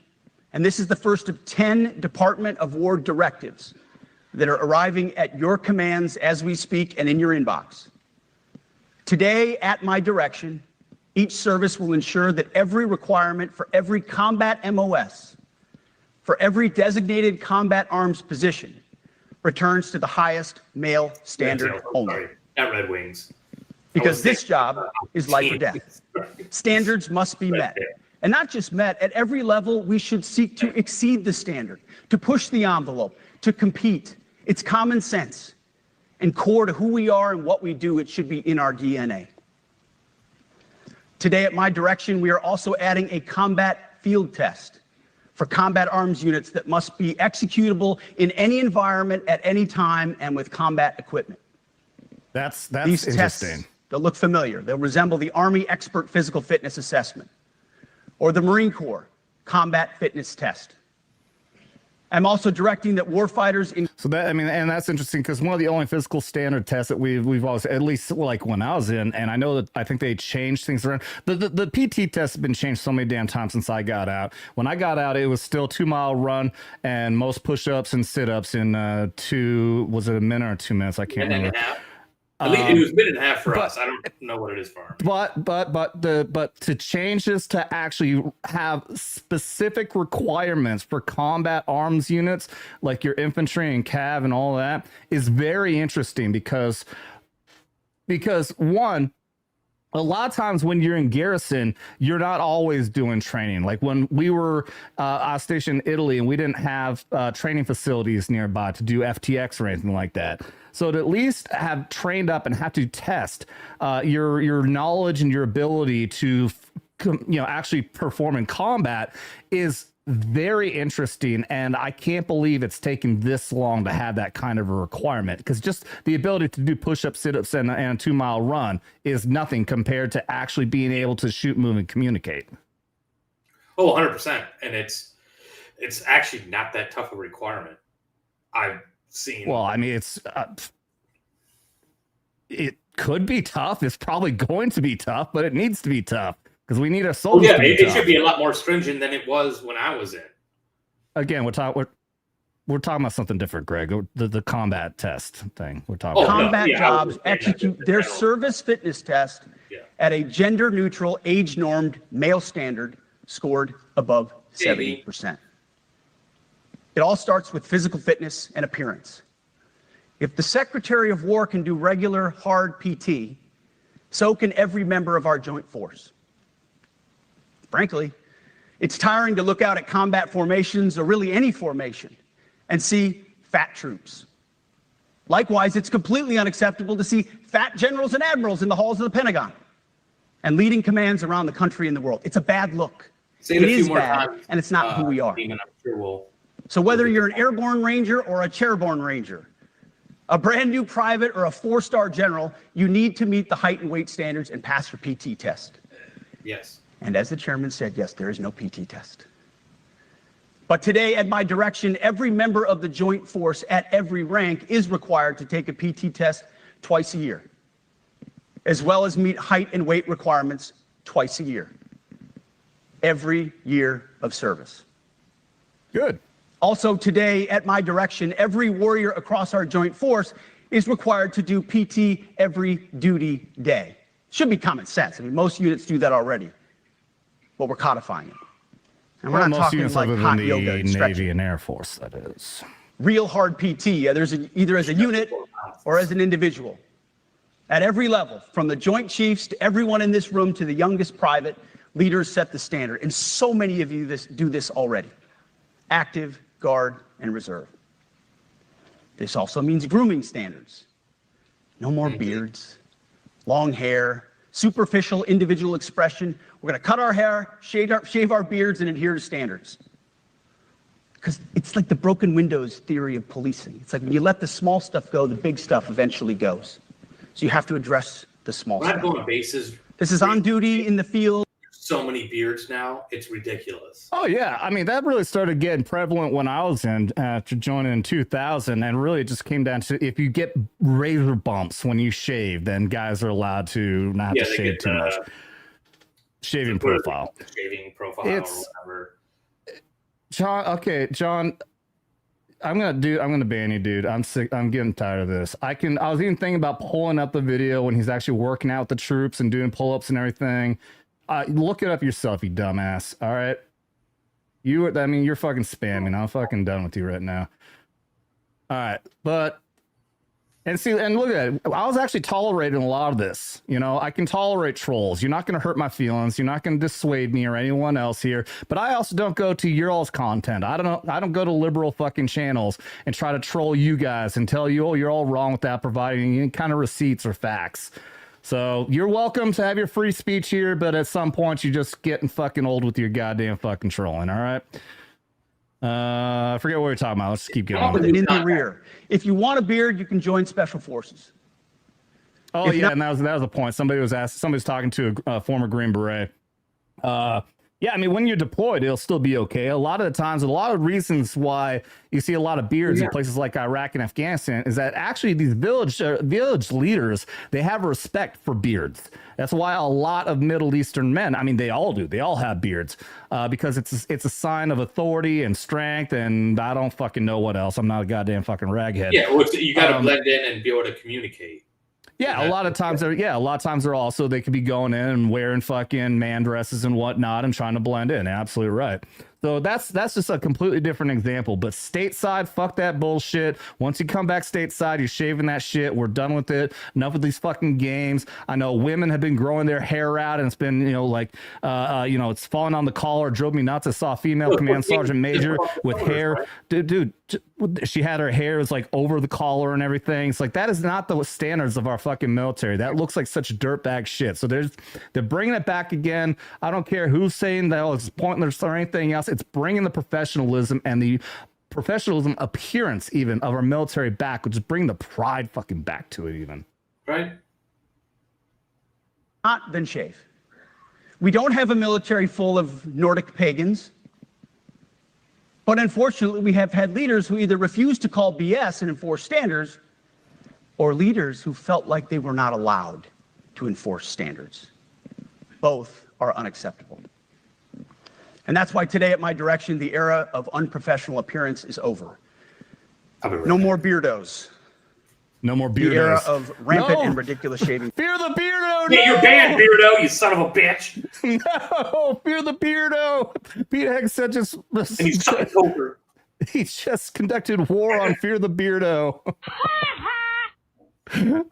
and this is the first of 10 Department of War directives that are arriving at your commands as we speak and in your inbox. Today, at my direction, Each service will ensure that every requirement for every combat MOS, for every designated combat arms position, returns to the highest male standard only. Sorry, not Red Wings. Because this job is life or death. Standards must be met. And not just met, at every level, we should seek to exceed the standard, to push the envelope, to compete. It's common sense and core to who we are and what we do. It should be in our DNA. Today, at my direction, we are also adding a combat field test for combat arms units that must be executable in any environment at any time and with combat equipment. That's These interesting. tests, they'll look familiar. They'll resemble the Army Expert Physical Fitness Assessment or the Marine Corps Combat Fitness Test. I'm also directing that warfighters in. So that, I mean, and that's interesting because one of the only physical standard tests that we've always, at least like when I was in, and I know that I think they changed things around. The PT test has been changed so many damn times since I got out. When I got out, it was still 2 mile run and most push-ups and sit-ups in was it a minute or 2 minutes? I can't remember. Minute and a half. At least it was a minute and a half for us. I don't know what it is for our. But to change this to actually have specific requirements for combat arms units like your infantry and cav and all that is very interesting because one, a lot of times when you're in garrison, you're not always doing training. Like when we were, I was stationed in Italy and we didn't have training facilities nearby to do FTX or anything like that. So to at least have trained up and have to test your knowledge and your ability to, actually perform in combat is very interesting. And I can't believe it's taken this long to have that kind of a requirement, because just the ability to do push-ups, sit-ups, and a 2 mile run is nothing compared to actually being able to shoot, move, and communicate. Oh, 100%. And it's actually not that tough a requirement. I've seen. Well, I mean, it could be tough. It's probably going to be tough, but it needs to be tough because we need our soldiers to be it tough. should be a lot more stringent than it was when I was in. Again, we're talking about something different, Greg. The combat test thing. We're talking about combat jobs execute their service fitness test at a gender-neutral, age-normed male standard scored above 70%. It all starts with physical fitness and appearance. If the Secretary of War can do regular, hard PT, so can every member of our joint force. Frankly, it's tiring to look out at combat formations, or really any formation, and see fat troops. Likewise, it's completely unacceptable to see fat generals and admirals in the halls of the Pentagon and leading commands around the country and the world. It's a bad look. It is bad, and it's not who we are. So whether you're an airborne ranger or a chairborne ranger, a brand new private or a 4-star general, you need to meet the height and weight standards and pass your PT test. Yes. And as the chairman said, yes, there is no PT test. But today, at my direction, every member of the joint force at every rank is required to take a PT test twice a year, as well as meet height and weight requirements twice a year, every year of service. Good. Also today, at my direction, every warrior across our joint force is required to do PT every duty day. Should be common sense. I mean, most units do that already, but we're codifying it. And we're not talking like hot yoga and stretching. Navy and Air Force, that is. Real hard PT, either as a unit or as an individual. At every level, from the Joint Chiefs to everyone in this room to the youngest private, leaders set the standard. And so many of you do this already. Active, Guard, and Reserve. This also means grooming standards. No more beards, long hair, superficial individual expression. We're going to cut our hair, shave our beards, and adhere to standards. Because it's like the broken windows theory of policing. It's like when you let the small stuff go, the big stuff eventually goes. So you have to address the small stuff. When I go on bases, this is on duty in the field. So many beards now, it's ridiculous. Oh yeah, I mean that really started getting prevalent when I was in to join in 2000, and really it just came down to if you get razor bumps when you shave, then guys are allowed to not have to shave too much. Shaving profile. Shaving profile It's, or whatever. John. I'm gonna ban you, dude. I'm sick. I'm getting tired of this. I was even thinking about pulling up the video when he's actually working out the troops and doing pull-ups and everything. Look it up yourself, you dumbass. All right. You're fucking spamming. I'm fucking done with you right now. All right. And look at it. I was actually tolerating a lot of this. You know, I can tolerate trolls. You're not going to hurt my feelings. You're not going to dissuade me or anyone else here. But I also don't go to your all's content. I don't go to liberal fucking channels and try to troll you guys and tell you, oh, you're all wrong without providing any kind of receipts or facts. So you're welcome to have your free speech here, but at some point you're just getting fucking old with your goddamn fucking trolling. All right. I forget what we're talking about. Let's keep going. In the rear. If you want a beard, you can join Special Forces. Oh, yeah, and that was the point. Somebody was talking to a former Green Beret. Yeah, I mean, when you're deployed, it'll still be okay. A lot of the times, a lot of reasons why you see a lot of beards in places like Iraq and Afghanistan is that actually these village leaders, they have respect for beards. That's why a lot of Middle Eastern men, I mean, they all do. They all have beards because it's a sign of authority and strength, and I don't fucking know what else. I'm not a goddamn fucking raghead. Yeah, well, you got to blend in and be able to communicate. Yeah, a lot of times they're also, they could be going in and wearing fucking man dresses and whatnot and trying to blend in. Absolutely right. So that's just a completely different example. But stateside, fuck that bullshit. Once you come back stateside, you're shaving that shit. We're done with it. Enough of these fucking games. I know women have been growing their hair out, and it's been, it's falling on the collar. It drove me nuts. I saw a female command sergeant major with hair. Dude, she had her hair is like over the collar and everything. It's like, that is not the standards of our fucking military. That looks like such dirtbag shit. So they're bringing it back again. I don't care who's saying that it's pointless or anything else. It's bringing the professionalism and the professionalism appearance even of our military back, which is bringing the pride fucking back to it even. Right? Not then shave. We don't have a military full of Nordic pagans. But unfortunately, we have had leaders who either refuse to call BS and enforce standards, or leaders who felt like they were not allowed to enforce standards. Both are unacceptable. And that's why today, at my direction, the era of unprofessional appearance is over. No more beardos. No more beardos. The era of rampant and ridiculous shaving. Fear the beardo! Yeah, you're banned, Beardo, you son of a bitch. No, fear the beardo. Pete Hegseth And he's sucking poker. he just conducted war on Fear the Beardo.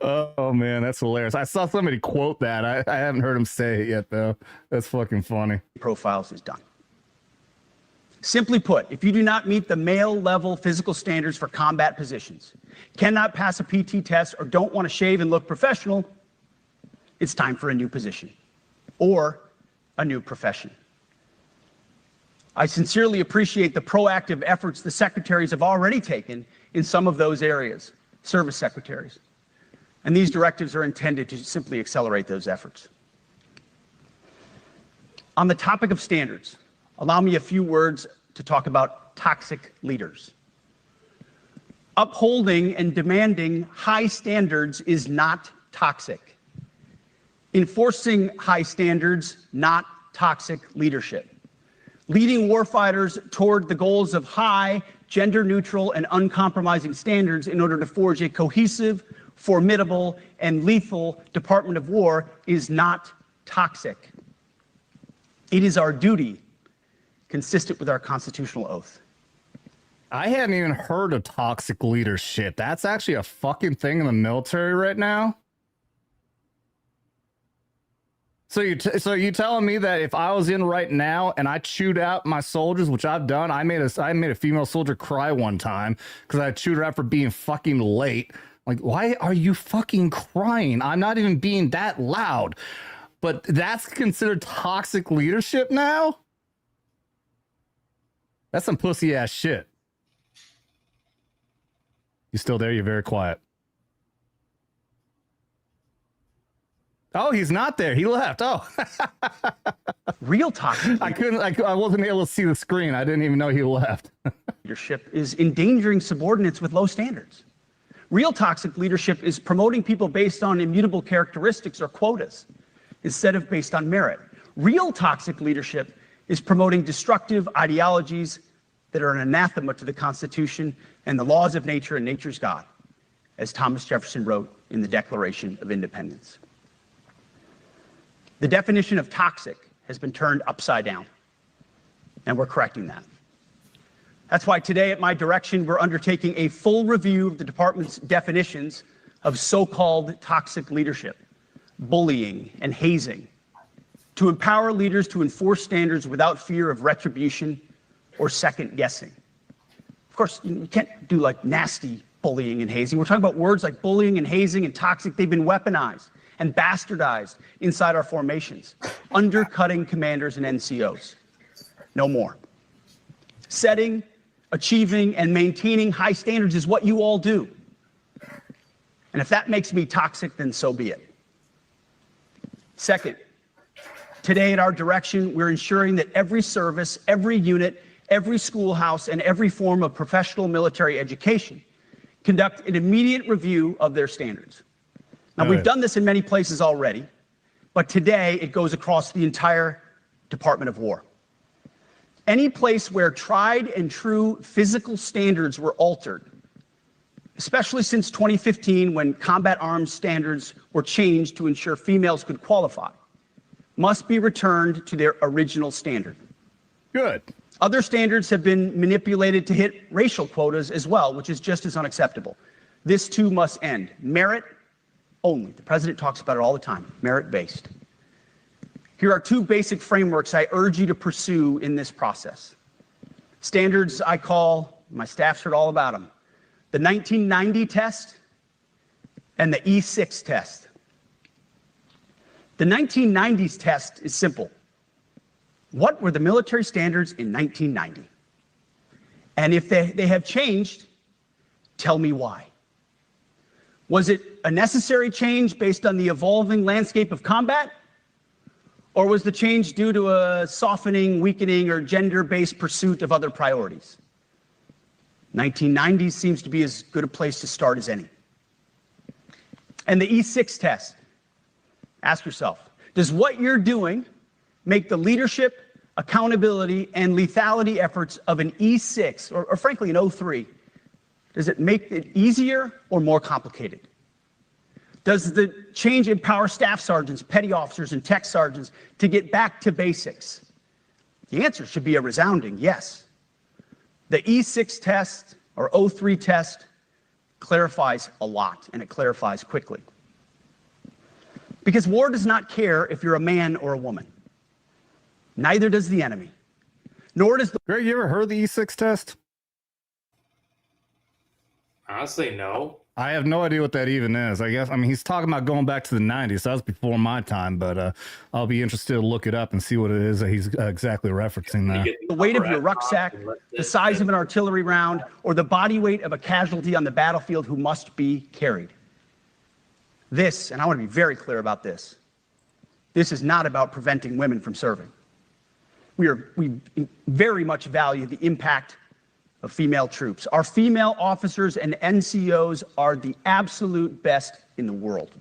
Oh man, that's hilarious. I saw somebody quote that. I haven't heard him say it yet though. That's fucking funny. Profiles is done. Simply put, if you do not meet the male level physical standards for combat positions, cannot pass a PT test, or don't want to shave and look professional, it's time for a new position or a new profession. I sincerely appreciate the proactive efforts the secretaries have already taken in some of those areas, service secretaries. And these directives are intended to simply accelerate those efforts. On the topic of standards, allow me a few words to talk about toxic leaders. Upholding and demanding high standards is not toxic. Enforcing high standards, not toxic leadership. Leading warfighters toward the goals of high, gender-neutral, and uncompromising standards in order to forge a cohesive, formidable, and lethal Department of War is not toxic. It is our duty, consistent with our constitutional oath. I hadn't even heard of toxic leadership. That's actually a fucking thing in the military right now. So you telling me that if I was in right now and I chewed out my soldiers, which I've done, I made a female soldier cry one time because I chewed her out for being fucking late. Like, why are you fucking crying? I'm not even being that loud. But that's considered toxic leadership now? That's some pussy ass shit. You still there? You're very quiet. Oh, he's not there. He left. Oh. Real toxic I wasn't able to see the screen. I didn't even know he left. leadership is endangering subordinates with low standards. Real toxic leadership is promoting people based on immutable characteristics or quotas instead of based on merit. Real toxic leadership is promoting destructive ideologies that are an anathema to the Constitution and the laws of nature and nature's God, as Thomas Jefferson wrote in the Declaration of Independence. The definition of toxic has been turned upside down, and we're correcting that. That's why today, at my direction, we're undertaking a full review of the department's definitions of so-called toxic leadership, bullying, and hazing, to empower leaders to enforce standards without fear of retribution or second guessing. Of course, you can't do like nasty bullying and hazing. We're talking about words like bullying and hazing and toxic. They've been weaponized and bastardized inside our formations, undercutting commanders and NCOs. No more. Setting, achieving, and maintaining high standards is what you all do. And if that makes me toxic, then so be it. Second, today at our direction, we're ensuring that every service, every unit, every schoolhouse, and every form of professional military education conduct an immediate review of their standards. Now, we've done this in many places already, but today it goes across the entire Department of War. Any place where tried and true physical standards were altered, especially since 2015 when combat arms standards were changed to ensure females could qualify, must be returned to their original standard. Good. Other standards have been manipulated to hit racial quotas as well, which is just as unacceptable. This too must end. Merit only. The president talks about it all the time, merit-based. Here are two basic frameworks I urge you to pursue in this process. Standards I call, my staff's heard all about them, the 1990 test and the E6 test. The 1990s test is simple. What were the military standards in 1990? And if they have changed, tell me why. Was it a necessary change based on the evolving landscape of combat? Or was the change due to a softening, weakening, or gender-based pursuit of other priorities? 1990s seems to be as good a place to start as any. And the E6 test. Ask yourself, does what you're doing make the leadership, accountability, and lethality efforts of an E6, or frankly an O3, does it make it easier or more complicated? Does the change empower staff sergeants, petty officers, and tech sergeants to get back to basics? The answer should be a resounding yes. The E6 test, or O3 test, clarifies a lot, and it clarifies quickly. Because war does not care if you're a man or a woman. Neither does the enemy. Nor does the... Greg, you ever heard the E6 test? Honestly, no. I have no idea what that even is. I mean, he's talking about going back to the 90s. That was before my time, but I'll be interested to look it up and see what it is that he's exactly referencing there. The weight of your rucksack, the size of an artillery round, or the body weight of a casualty on the battlefield who must be carried. This, and I want to be very clear about this, this is not about preventing women from serving. We very much value the impact of female troops. Our female officers and NCOs are the absolute best in the world.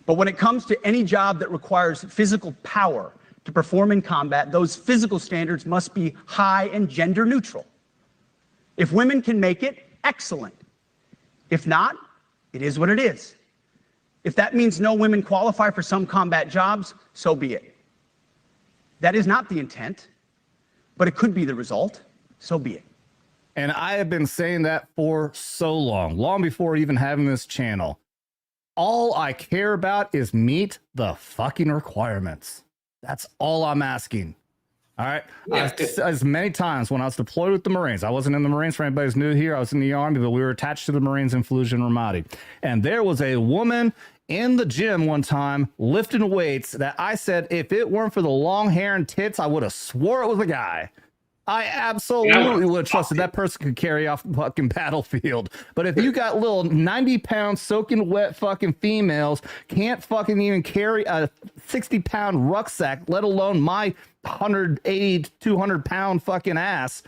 But when it comes to any job that requires physical power to perform in combat, those physical standards must be high and gender neutral. If women can make it, excellent. If not, it is what it is. If that means no women qualify for some combat jobs, so be it. That is not the intent, but it could be the result. So be it. And I have been saying that for so long before even having this channel. All I care about is meet the fucking requirements. That's all I'm asking. All right. Yeah. As many times when I was deployed with the Marines, I wasn't in the Marines for anybody who's new here. I was in the Army, but we were attached to the Marines in Fallujah and Ramadi. And there was a woman in the gym one time lifting weights that I said, if it weren't for the long hair and tits, I would have swore it was a guy. I absolutely would have trusted that person could carry off the fucking battlefield. But if you got little 90-pound soaking wet fucking females, can't fucking even carry a 60-pound rucksack, let alone my 180 to 200-pound fucking ass.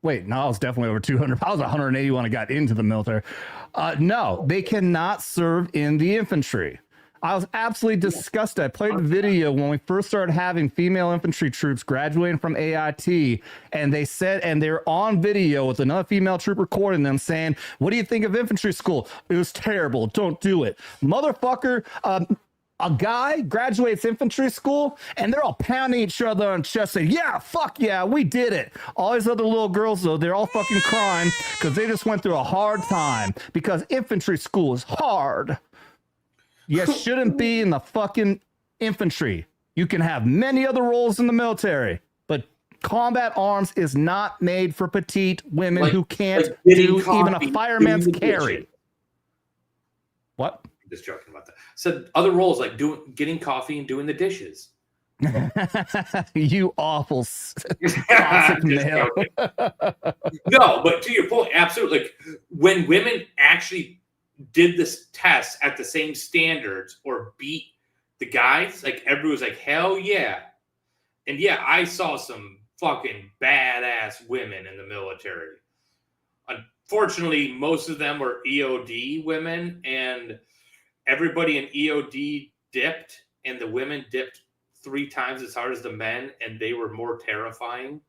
Wait, no, I was definitely over 200. I was 180 when I got into the military. No, they cannot serve in the infantry. I was absolutely disgusted. I played the video when we first started having female infantry troops graduating from AIT, and they said, and they're on video with another female troop recording them saying, what do you think of infantry school? It was terrible. Don't do it. Motherfucker, a guy graduates infantry school and they're all pounding each other on the chest saying, yeah, fuck yeah, we did it. All these other little girls, though, they're all fucking crying because they just went through a hard time because infantry school is hard. You shouldn't be in the fucking infantry. You can have many other roles in the military, but combat arms is not made for petite women who can't do even a fireman's carry. What? Just joking about that. So other roles like getting coffee and doing the dishes. You awful toxic male. No, but to your point, absolutely. Like when women actually did this test at the same standards or beat the guys, like everyone was like, hell yeah. And yeah, I saw some fucking badass women in the military. Unfortunately, most of them were EOD women, and everybody in EOD dipped, and the women dipped 3 times as hard as the men, and they were more terrifying.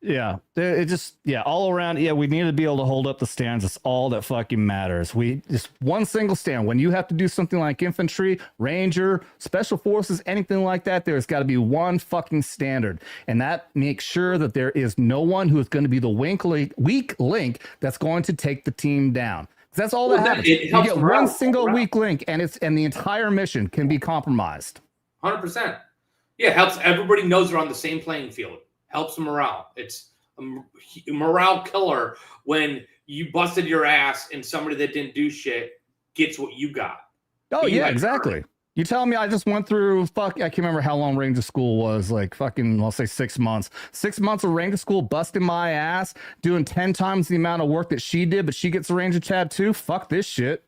Yeah, it just, all around. Yeah, we need to be able to hold up the stands. It's all that fucking matters. We just one single stand. When you have to do something like infantry, ranger, special forces, anything like that, there's got to be one fucking standard. And that makes sure that there is no one who is going to be the weak link that's going to take the team down. That's all that happens. You get one single weak link and the entire mission can be compromised. 100%. Yeah, it helps everybody knows they're on the same playing field. Helps morale. It's a morale killer when you busted your ass and somebody that didn't do shit gets what you got. Oh, yeah, exactly. You telling me I just went through, I can't remember how long Ranger School was, like fucking, I'll say 6 months. 6 months of Ranger School, busting my ass, doing 10 times the amount of work that she did, but she gets a Ranger tab too? Fuck this shit.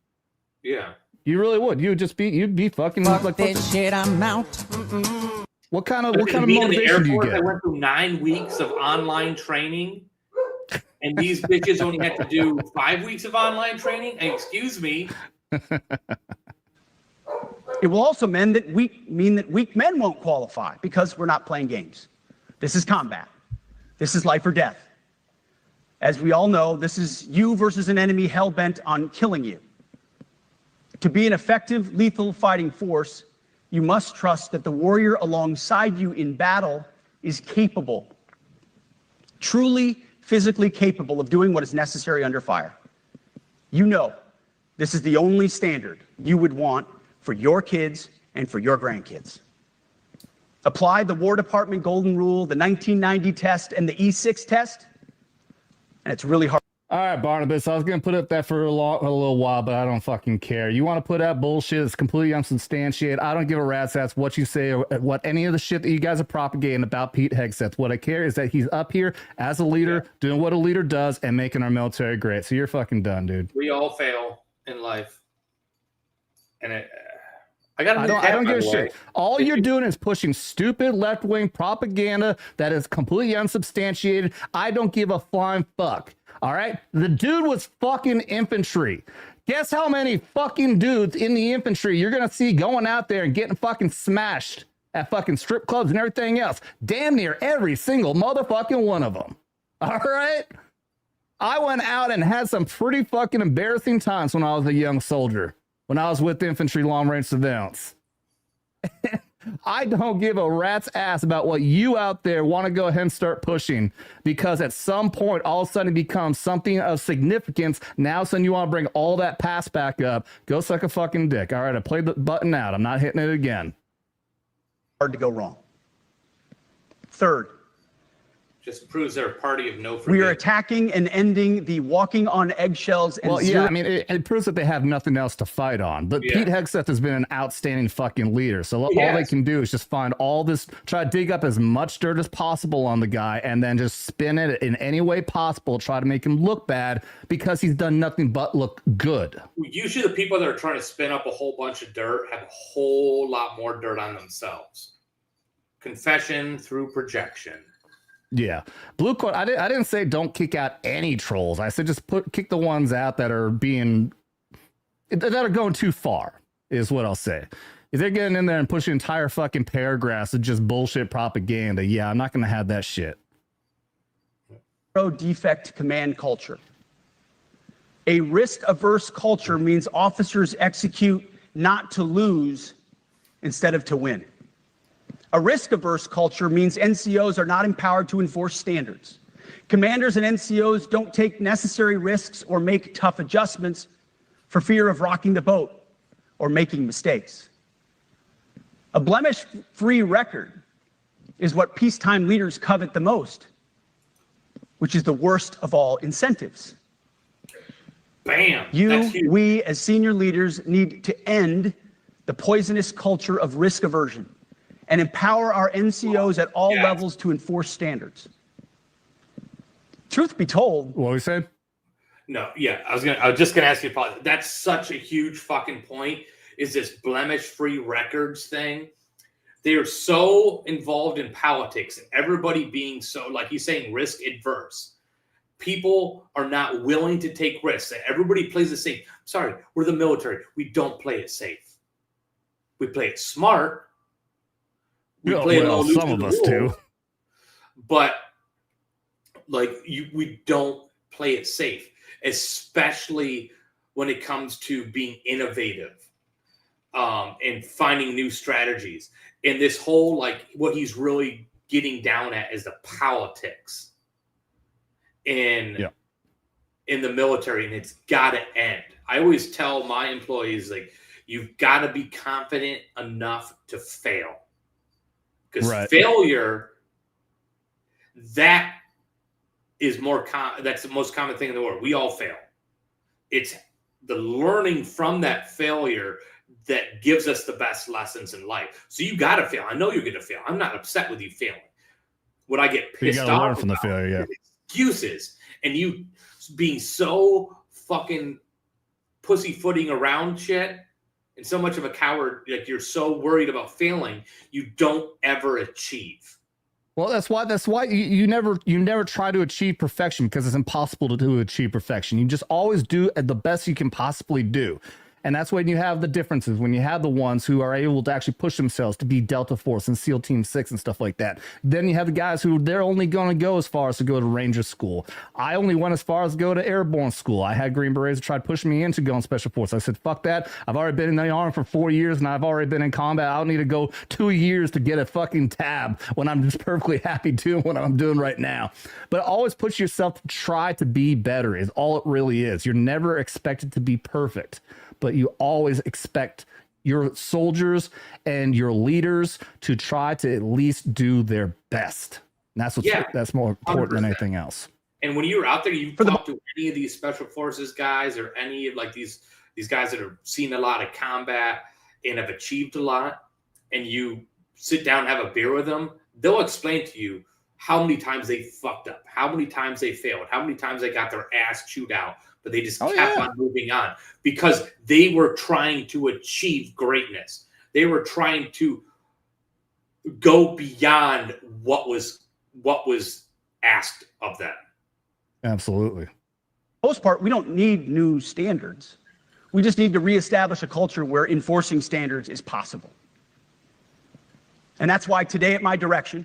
Yeah. You really would. You'd be fucking like this shit, I'm out. What kind of motivation do you get? I went through 9 weeks of online training, and these bitches only had to do 5 weeks of online training. And excuse me. It will also mean that weak men won't qualify because we're not playing games. This is combat. This is life or death. As we all know, this is you versus an enemy hell-bent on killing you. To be an effective, lethal fighting force, you must trust that the warrior alongside you in battle is capable, truly physically capable of doing what is necessary under fire. You know, this is the only standard you would want for your kids and for your grandkids. Apply the War Department Golden Rule, the 1990 test, and the E6 test, and it's really hard. All right, Barnabas, I was going to put up that for a little while, but I don't fucking care. You want to put out bullshit that's completely unsubstantiated. I don't give a rat's ass what you say or what any of the shit that you guys are propagating about Pete Hegseth. What I care is that he's up here as a leader, doing what a leader does and making our military great. So you're fucking done, dude. We all fail in life. And I don't give a shit. All you're doing is pushing stupid left-wing propaganda that is completely unsubstantiated. I don't give a flying fuck. All right? The dude was fucking infantry. Guess how many fucking dudes in the infantry you're going to see going out there and getting fucking smashed at fucking strip clubs and everything else? Damn near every single motherfucking one of them. All right? I went out and had some pretty fucking embarrassing times when I was a young soldier, when I was with infantry long-range surveillance. I don't give a rat's ass about what you out there want to go ahead and start pushing, because at some point, all of a sudden it becomes something of significance. Now, suddenly you want to bring all that past back up. Go suck a fucking dick. All right, I played the button out. I'm not hitting it again. Hard to go wrong. Third, just proves they're a party of no forgiveness. we are attacking and ending the walking on eggshells and I mean, it proves that they have nothing else to fight on. But Pete Hegseth has been an outstanding fucking leader. So all they can do is just find all this, try to dig up as much dirt as possible on the guy, and then just spin it in any way possible, try to make him look bad because he's done nothing but look good. Usually the people that are trying to spin up a whole bunch of dirt have a whole lot more dirt on themselves. Confession through projection. Yeah, Blue Coat. I didn't say don't kick out any trolls. I said just kick the ones out that are going too far. Is what I'll say. If they're getting in there and pushing entire fucking paragraphs of just bullshit propaganda, yeah, I'm not gonna have that shit. Defect command culture. A risk-averse culture means officers execute not to lose instead of to win. A risk-averse culture means NCOs are not empowered to enforce standards. Commanders and NCOs don't take necessary risks or make tough adjustments for fear of rocking the boat or making mistakes. A blemish-free record is what peacetime leaders covet the most, which is the worst of all incentives. Bam. That's huge. We as senior leaders need to end the poisonous culture of risk aversion and empower our NCOs at all levels to enforce standards. Truth be told. What we said? No, yeah, I was just gonna ask you, Paul. That's such a huge fucking point. Is this blemish-free records thing? They are so involved in politics and everybody being so, like he's saying, risk adverse. People are not willing to take risks. Everybody plays it safe. Sorry, we're the military. We don't play it safe. We play it smart. We play it all some of us do. But we don't play it safe, especially when it comes to being innovative and finding new strategies. And this whole, like, what he's really getting down at is the politics in the military, and it's got to end. I always tell my employees, like, you've got to be confident enough to fail. Because failure, that is that's the most common thing in the world. We all fail. It's the learning from that failure that gives us the best lessons in life. So you got to fail. I know you're going to fail. I'm not upset with you failing. What I get pissed off learn from the failure, excuses and you being so fucking pussyfooting around shit and so much of a coward, like you're so worried about failing, you don't ever achieve. Well, that's why you never try to achieve perfection, because it's impossible to achieve perfection. You just always do the best you can possibly do. And that's when you have the differences, when you have the ones who are able to actually push themselves to be Delta Force and SEAL Team 6 and stuff like that. Then you have the guys who they're only going to go as far as to go to Ranger School. I only went as far as to go to Airborne School. I had Green Berets try to push me into going Special Force. I said, fuck that. I've already been in the Army for 4 years and I've already been in combat. I don't need to go 2 years to get a fucking tab when I'm just perfectly happy doing what I'm doing right now. But always push yourself to try to be better is all it really is. You're never expected to be perfect, but you always expect your soldiers and your leaders to try to at least do their best. And that's more important 100%. Than anything else. And when you're out there, you talk to any of these special forces guys or any of like these guys that have seen a lot of combat and have achieved a lot, and you sit down and have a beer with them, they'll explain to you how many times they fucked up, how many times they failed, how many times they got their ass chewed out, but they just kept on moving on because they were trying to achieve greatness. They were trying to go beyond what was asked of them. Absolutely. For the most part, we don't need new standards. We just need to reestablish a culture where enforcing standards is possible. And that's why today at my direction,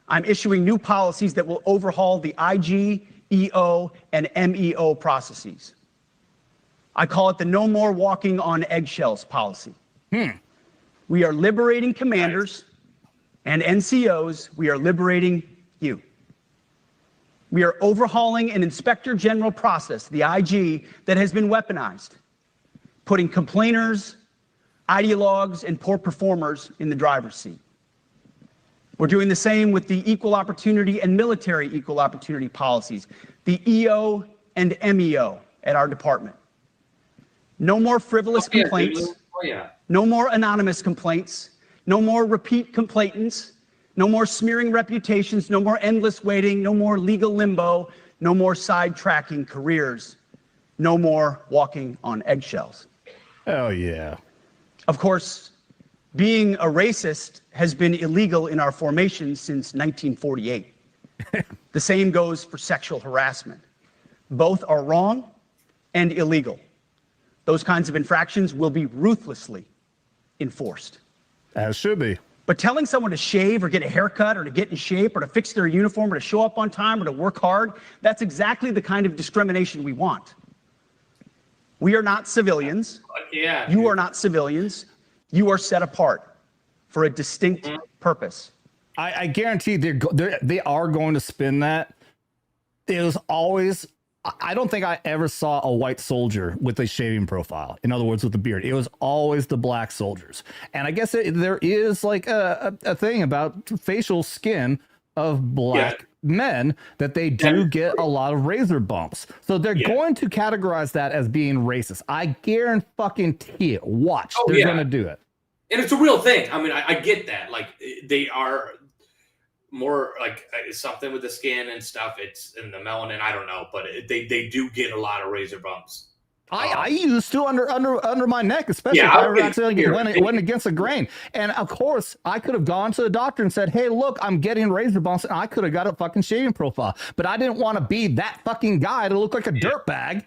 I'm issuing new policies that will overhaul the IG, EO, and MEO processes. I call it the no more walking on eggshells policy. We are liberating commanders and NCOs. We are liberating you. We are overhauling an inspector general process, the IG, that has been weaponized, putting complainers, ideologues, and poor performers in the driver's seat. We're doing the same with the equal opportunity and military equal opportunity policies, the EO and MEO at our department. No more frivolous complaints, no more anonymous complaints, no more repeat complainants, no more smearing reputations, no more endless waiting, no more legal limbo, no more sidetracking careers, no more walking on eggshells. Hell yeah. Of course, being a racist has been illegal in our formation since 1948. The same goes for sexual harassment. Both are wrong and illegal. Those kinds of infractions will be ruthlessly enforced. As should be. But telling someone to shave or get a haircut or to get in shape or to fix their uniform or to show up on time or to work hard, that's exactly the kind of discrimination we want. We are not civilians. Yeah. You are not civilians. You are set apart for a distinct purpose. I guarantee they are going to spin that. It was always, I don't think I ever saw a white soldier with a shaving profile. In other words, with a beard. It was always the black soldiers. And I guess there is like a thing about facial skin of black men that they do get a lot of razor bumps. So they're going to categorize that as being racist. I guarantee it. Watch. They're going to do it. And it's a real thing. I mean, I get that. Like, they are more like something with the skin and stuff. It's in the melanin. I don't know, but they do get a lot of razor bumps. I used to under my neck, especially if I ever accidentally went against a grain. And of course, I could have gone to the doctor and said, "Hey, look, I'm getting razor bumps," and I could have got a fucking shaving profile. But I didn't want to be that fucking guy to look like a dirtbag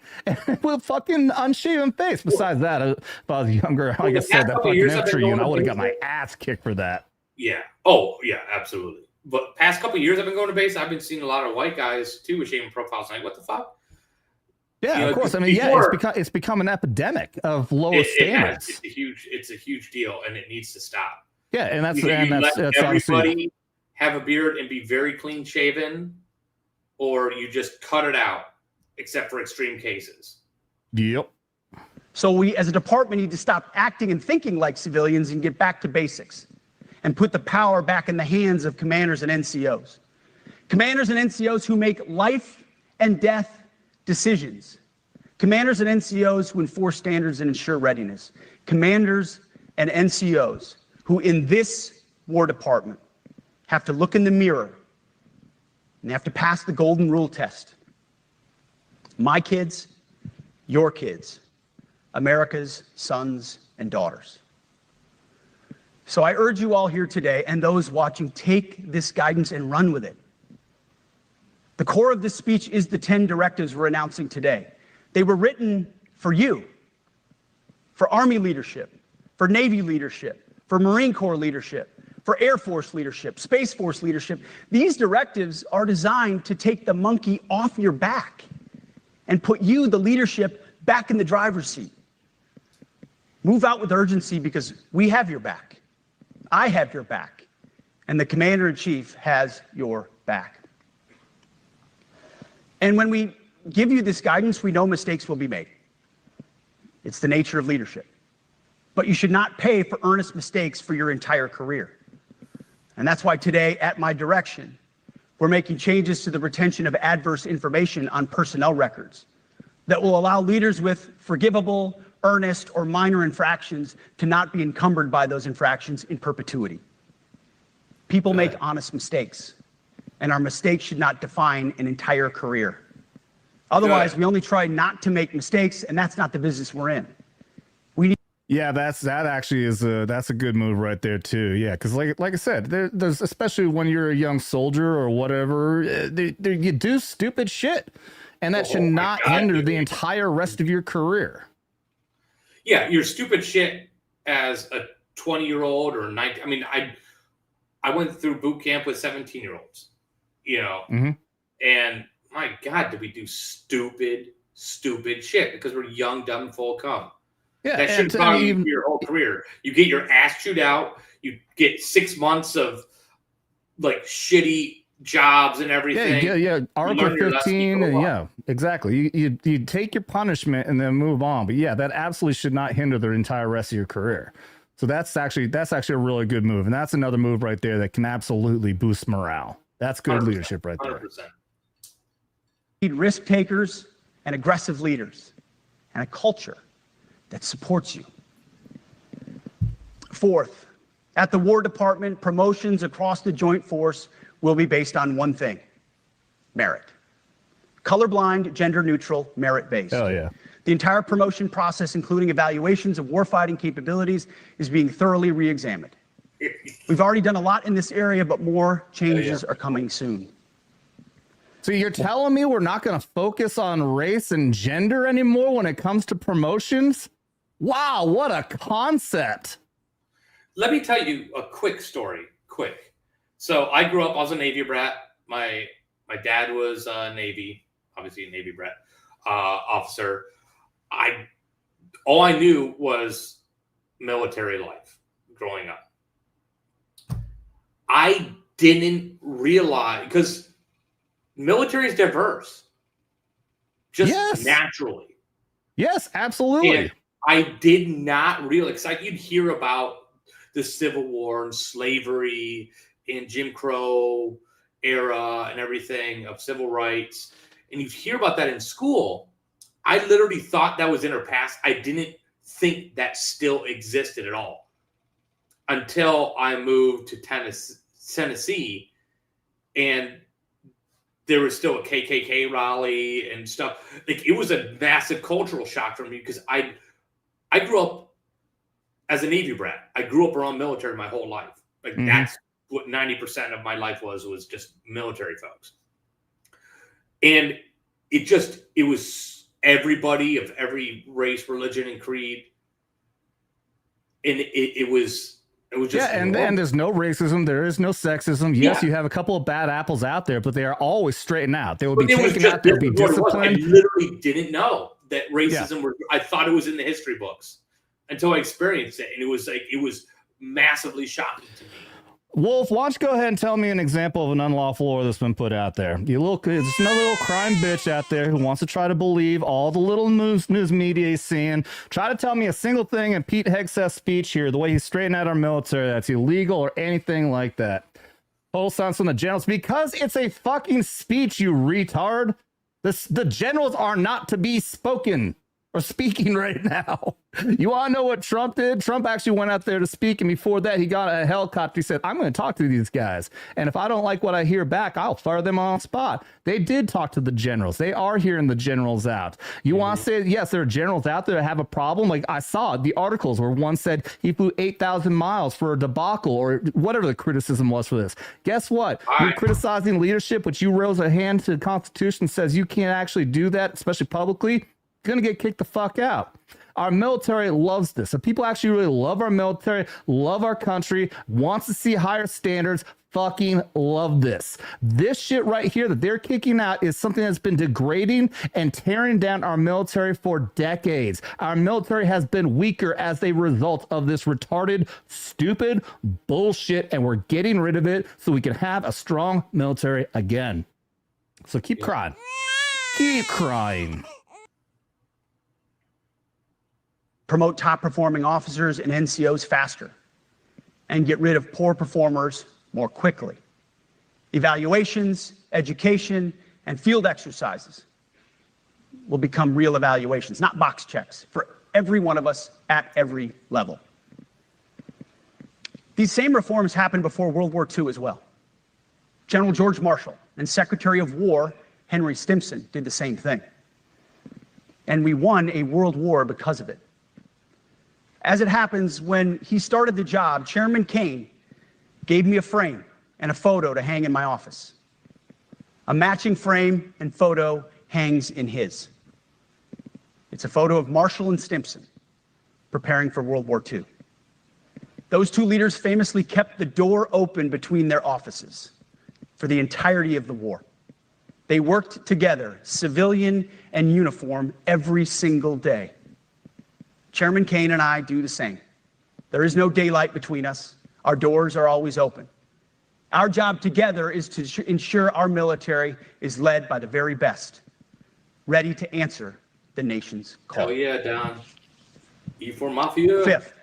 with a fucking unshaven face. Besides that, if I was younger, like I said, that fucking entry, I would have got my ass kicked for that. Yeah. Oh, yeah, absolutely. But past couple of years, I've been going to base. I've been seeing a lot of white guys too with shaving profiles. Like, what the fuck? Yeah, of course. I mean, it's become an epidemic of lower standards. It's a huge deal, and it needs to stop. Yeah, and that's everybody have a beard and be very clean shaven, or you just cut it out, except for extreme cases. Yep. So we, as a department, need to stop acting and thinking like civilians and get back to basics, and put the power back in the hands of commanders and NCOs. Commanders and NCOs who make life and death decisions. Commanders and NCOs who enforce standards and ensure readiness. Commanders and NCOs who in this War Department have to look in the mirror and they have to pass the golden rule test. My kids, your kids, America's sons and daughters. So I urge you all here today and those watching, take this guidance and run with it. The core of this speech is the 10 directives we're announcing today. They were written for you, for Army leadership, for Navy leadership, for Marine Corps leadership, for Air Force leadership, Space Force leadership. These directives are designed to take the monkey off your back and put you, the leadership, back in the driver's seat. Move out with urgency because we have your back. I have your back. And the Commander-in-Chief has your back. And when we give you this guidance, we know mistakes will be made. It's the nature of leadership. But you should not pay for earnest mistakes for your entire career. And that's why today, at my direction, we're making changes to the retention of adverse information on personnel records that will allow leaders with forgivable, earnest, or minor infractions to not be encumbered by those infractions in perpetuity. People make honest mistakes, and our mistakes should not define an entire career. Otherwise, we only try not to make mistakes, and that's not the business we're in. Yeah, that's a good move right there too. Yeah, because like I said, there's especially when you're a young soldier or whatever, you do stupid shit, and that should not hinder the entire rest of your career. Yeah, you're stupid shit as a 20-year-old or 19. I mean, I went through boot camp with 17-year-olds, and my God, did we do stupid shit because we're young, dumb, full cum. Yeah, that should follow you your whole career. You get your ass chewed out. You get 6 months of like shitty jobs and everything. Yeah. Article 15. Yeah, exactly. You take your punishment and then move on. But yeah, that absolutely should not hinder the entire rest of your career. So that's actually a really good move, and that's another move right there that can absolutely boost morale. That's good leadership right there. 100%. Need risk takers and aggressive leaders, and a culture that supports you. Fourth, at the War Department, promotions across the Joint Force will be based on one thing: merit. Colorblind, gender-neutral, merit-based. Oh, yeah. The entire promotion process, including evaluations of warfighting capabilities, is being thoroughly re-examined. We've already done a lot in this area, but more changes are coming soon. So you're telling me we're not going to focus on race and gender anymore when it comes to promotions? Wow, what a concept. Let me tell you a quick story. So I grew up, I was a Navy brat. My dad was Navy, obviously a Navy brat officer. I all I knew was military life growing up. I didn't realize, because military is diverse, just naturally. Yes, absolutely. And I did not realize, like, you'd hear about the Civil War and slavery and Jim Crow era and everything of civil rights, and you'd hear about that in school. I literally thought that was in our past. I didn't think that still existed at all until I moved to Tennessee, and there was still a KKK rally and stuff. Like, it was a massive cultural shock for me, because I grew up as a Navy brat. I grew up around military my whole life. Like, that's what 90% of my life was just military folks. And it was everybody of every race, religion, and creed. And it was just, and there's no racism, there is no sexism. Yes, you have a couple of bad apples out there, but they are always straightened out. They will be taken out, they'll be disciplined. I literally didn't know that racism I thought it was in the history books until I experienced it, and it was massively shocking to me. Wolf, why don't you go ahead and tell me an example of an unlawful order that's been put out there? There's another little crime bitch out there who wants to try to believe all the little news media he's seeing. Try to tell me a single thing in Pete Hegseth's speech here, the way he's straightened out our military, that's illegal or anything like that. Total silence from the generals, because it's a fucking speech, you retard. The generals are not to be spoken or speaking right now. You want to know what Trump did? Trump actually went out there to speak, and before that, he got a helicopter. He said, I'm going to talk to these guys, and if I don't like what I hear back, I'll fire them on the spot. They did talk to the generals. They are hearing the generals out. You want to say, yes, there are generals out there that have a problem? Like, I saw the articles where one said he flew 8,000 miles for a debacle, or whatever the criticism was for this. Guess what? You're criticizing leadership, which you rose a hand to the Constitution, says you can't actually do that, especially publicly. Going to get kicked the fuck out. Our military loves this. If people actually really love our military, love our country, wants to see higher standards, fucking love this. This shit right here that they're kicking out is something that's been degrading and tearing down our military for decades. Our military has been weaker as a result of this retarded, stupid bullshit, and we're getting rid of it so we can have a strong military again. So keep crying. Keep crying. Promote top performing officers and NCOs faster, and get rid of poor performers more quickly. Evaluations, education, and field exercises will become real evaluations, not box checks, for every one of us at every level. These same reforms happened before World War II as well. General George Marshall and Secretary of War Henry Stimson did the same thing. And we won a world war because of it. As it happens, when he started the job, Chairman Kane gave me a frame and a photo to hang in my office. A matching frame and photo hangs in his. It's a photo of Marshall and Stimson preparing for World War II. Those two leaders famously kept the door open between their offices for the entirety of the war. They worked together, civilian and uniform, every single day. Chairman Kane and I do the same. There is no daylight between us. Our doors are always open. Our job together is to ensure our military is led by the very best, ready to answer the nation's call. Oh yeah, Don. E for Mafia. Fifth,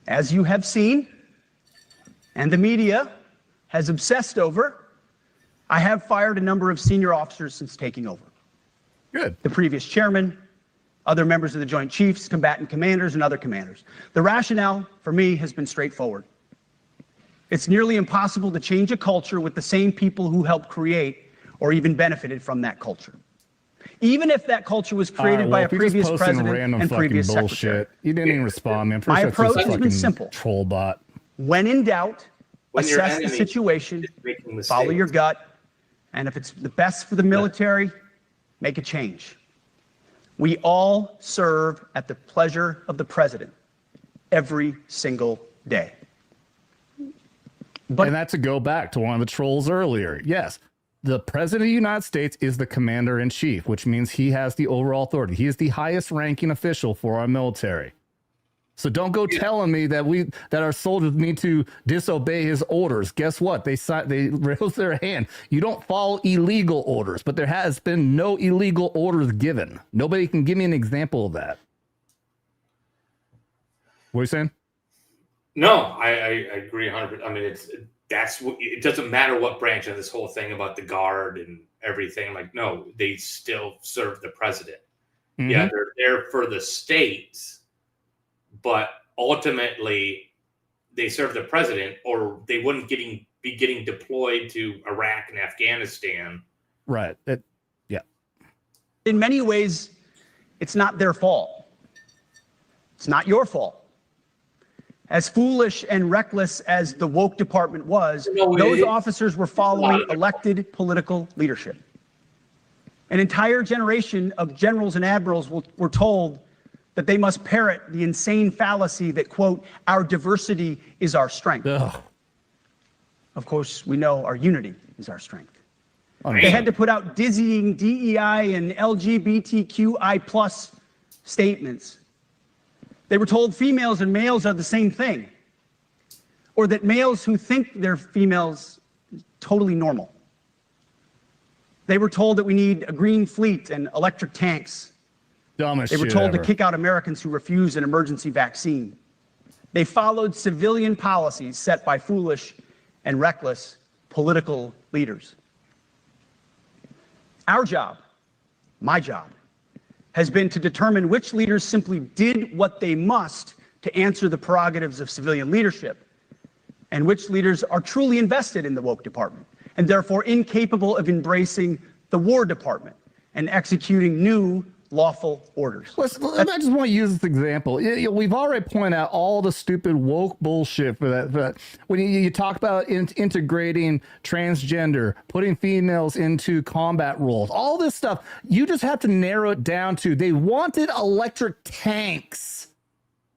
as you have seen, and the media has obsessed over, I have fired a number of senior officers since taking over. Good. The previous chairman, other members of the Joint Chiefs, combatant commanders, and other commanders. The rationale for me has been straightforward. It's nearly impossible to change a culture with the same people who helped create or even benefited from that culture. Even if that culture was created by a previous president and previous secretary. You didn't even respond, man. My approach has been simple. Troll bot. When in doubt, When your assess the enemy situation, is making mistakes. follow your gut, and if it's the best for the military, make a change. We all serve at the pleasure of the president every single day. But And that's to go back to one of the trolls earlier. Yes. the president of the United States is the commander in chief, which means he has the overall authority. He is the highest ranking official for our military. So don't go telling me that our soldiers need to disobey his orders. Guess what? They raise their hand. You don't follow illegal orders, but there has been no illegal orders given. Nobody can give me an example of that. What are you saying? No, I agree 100%. I mean, it doesn't matter what branch of this whole thing about the guard and everything. Like, no, they still serve the president. Mm-hmm. Yeah, they're there for the states. But ultimately, they serve the president, or they wouldn't be getting deployed to Iraq and Afghanistan. Right. Yeah. In many ways, it's not their fault. It's not your fault. As foolish and reckless as the woke department was, those officers were following elected political leadership. An entire generation of generals and admirals were told that they must parrot the insane fallacy that, quote, our diversity is our strength. Ugh. Of course, we know our unity is our strength. They had to put out dizzying DEI and LGBTQI plus statements. They were told females and males are the same thing, or that males who think they're females is totally normal. They were told that we need a green fleet and electric tanks. Dumbest they were told to kick out Americans who refused an emergency vaccine. They followed civilian policies set by foolish and reckless political leaders. Our job, my job, has been to determine which leaders simply did what they must to answer the prerogatives of civilian leadership, and which leaders are truly invested in the woke department and therefore incapable of embracing the War Department and executing new lawful orders. I just want to use this example. We've already pointed out all the stupid woke bullshit for that. When you talk about integrating transgender, putting females into combat roles, all this stuff, you just have to narrow it down to they wanted electric tanks.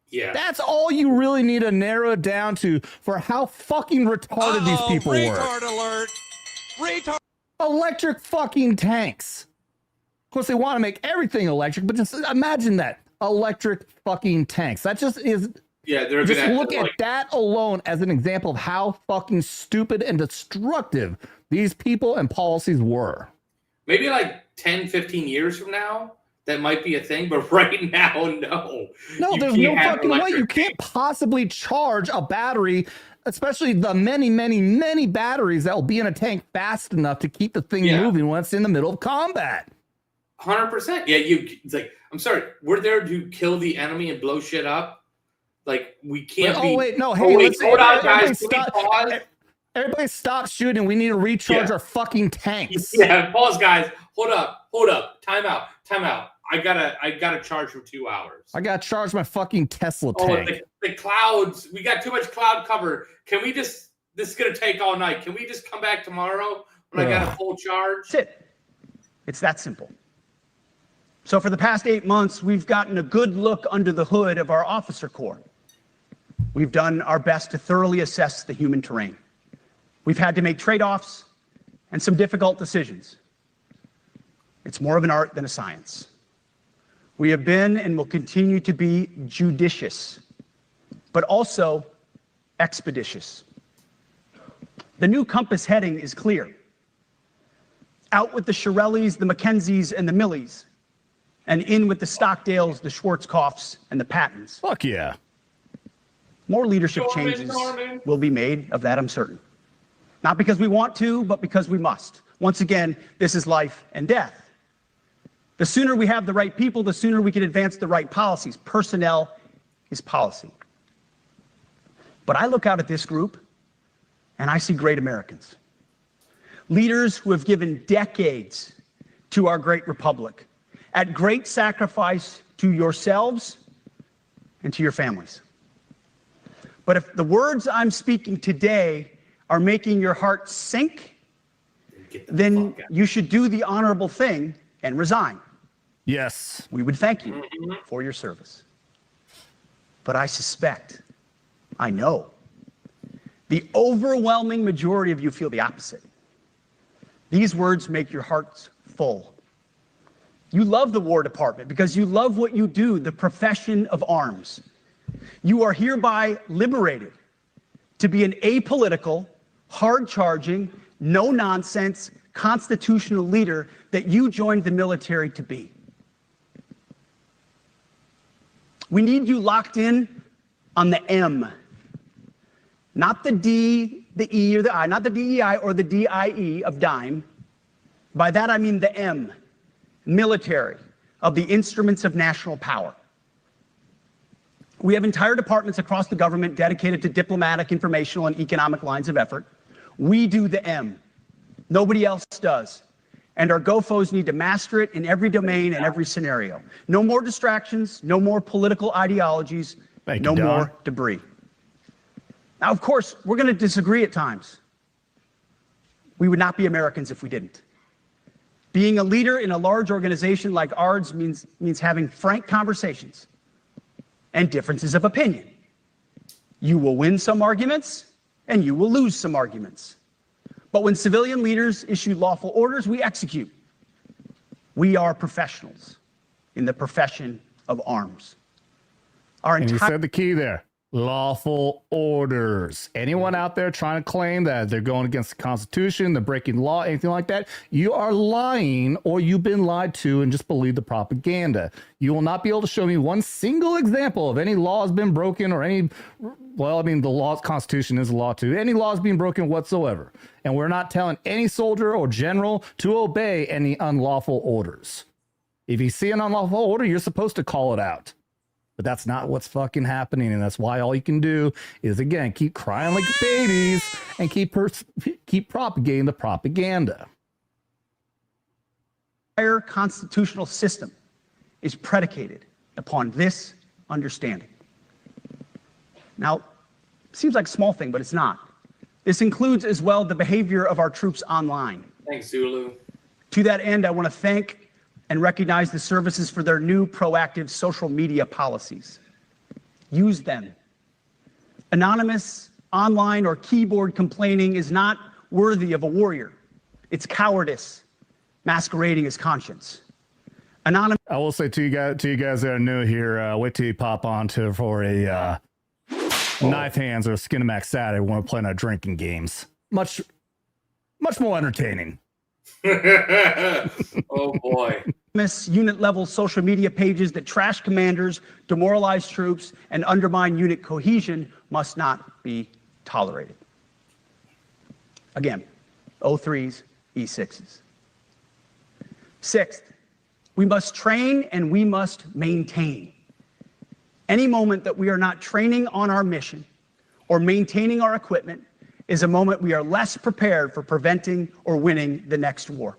Yeah. That's all you really need to narrow it down to for how fucking retarded these people were. Retard alert. Retard. Electric fucking tanks. Of course, they want to make everything electric, but just imagine that. Electric fucking tanks. That just is... Yeah, they're just look at that alone as an example of how fucking stupid and destructive these people and policies were. Maybe like 10, 15 years from now, that might be a thing, but right now, no. No, there's no fucking way. You can't possibly charge a battery, especially the many, many, many batteries that will be in a tank fast enough to keep the thing moving when it's in the middle of combat. 100%. Yeah, it's like, I'm sorry, we're there to kill the enemy and blow shit up. Like, we can't be... Oh, wait, no, hey, let's hold on, guys. Everybody stop shooting. We need to recharge our fucking tanks. Yeah, pause, guys. Hold up. Time out. I gotta charge for 2 hours. I gotta charge my fucking Tesla tank. The clouds, we got too much cloud cover. Can we this is gonna take all night. Can we just come back tomorrow when I got a full charge? That's it. It's that simple. So for the past 8 months, we've gotten a good look under the hood of our officer corps. We've done our best to thoroughly assess the human terrain. We've had to make trade-offs and some difficult decisions. It's more of an art than a science. We have been and will continue to be judicious, but also expeditious. The new compass heading is clear. Out with the Shirellis, the Mackenzies, and the Millies, and in with the Stockdales, the Schwarzkopfs, and the Pattons. Fuck yeah. More leadership changes will be made, of that I'm certain. Not because we want to, but because we must. Once again, this is life and death. The sooner we have the right people, the sooner we can advance the right policies. Personnel is policy. But I look out at this group, and I see great Americans. Leaders who have given decades to our great republic, at great sacrifice to yourselves and to your families. But if the words I'm speaking today are making your heart sink, then you should do the honorable thing and resign. Yes. We would thank you for your service. But I suspect, I know, the overwhelming majority of you feel the opposite. These words make your hearts full. You love the War Department because you love what you do, the profession of arms. You are hereby liberated to be an apolitical, hard-charging, no-nonsense, constitutional leader that you joined the military to be. We need you locked in on the M, not the D, the E, or the I, not the DEI or the DIE of dime. By that I mean the M, military, of the instruments of national power. We have entire departments across the government dedicated to diplomatic, informational, and economic lines of effort. We do the M. Nobody else does. And our GoFos need to master it in every domain and every scenario. No more distractions, no more political ideologies, no more debris. Now, of course, we're going to disagree at times. We would not be Americans if we didn't. Being a leader in a large organization like ours means having frank conversations and differences of opinion. You will win some arguments and you will lose some arguments. But when civilian leaders issue lawful orders, we execute. We are professionals in the profession of arms. And you said the key there. Lawful orders. Anyone out there trying to claim that they're going against the Constitution, they're breaking law, anything like that, you are lying or you've been lied to and just believe the propaganda. You will not be able to show me one single example of any law has been broken or any, well, I mean, the law, Constitution is a law too. Any laws being broken whatsoever. And we're not telling any soldier or general to obey any unlawful orders. If you see an unlawful order, you're supposed to call it out. But that's not what's fucking happening, and that's why all you can do is, again, keep crying like babies and keep propagating the propaganda. The entire constitutional system is predicated upon this understanding. Now, it seems like a small thing, but it's not. This includes as well the behavior of our troops online. Thanks, Zulu. To that end, I want to thank and recognize the services for their new proactive social media policies. Use them. Anonymous, online, or keyboard complaining is not worthy of a warrior. It's cowardice masquerading as conscience. Anonymous. I will say to you guys that are new here, wait till you pop on for a knife hands or Skinamax Saturday. We want to play in our drinking games. Much more entertaining. Oh boy. Unit level social media pages that trash commanders, demoralize troops, and undermine unit cohesion must not be tolerated. Again, O3s, E6s. Sixth, we must train and we must maintain. Any moment that we are not training on our mission or maintaining our equipment is a moment we are less prepared for preventing or winning the next war.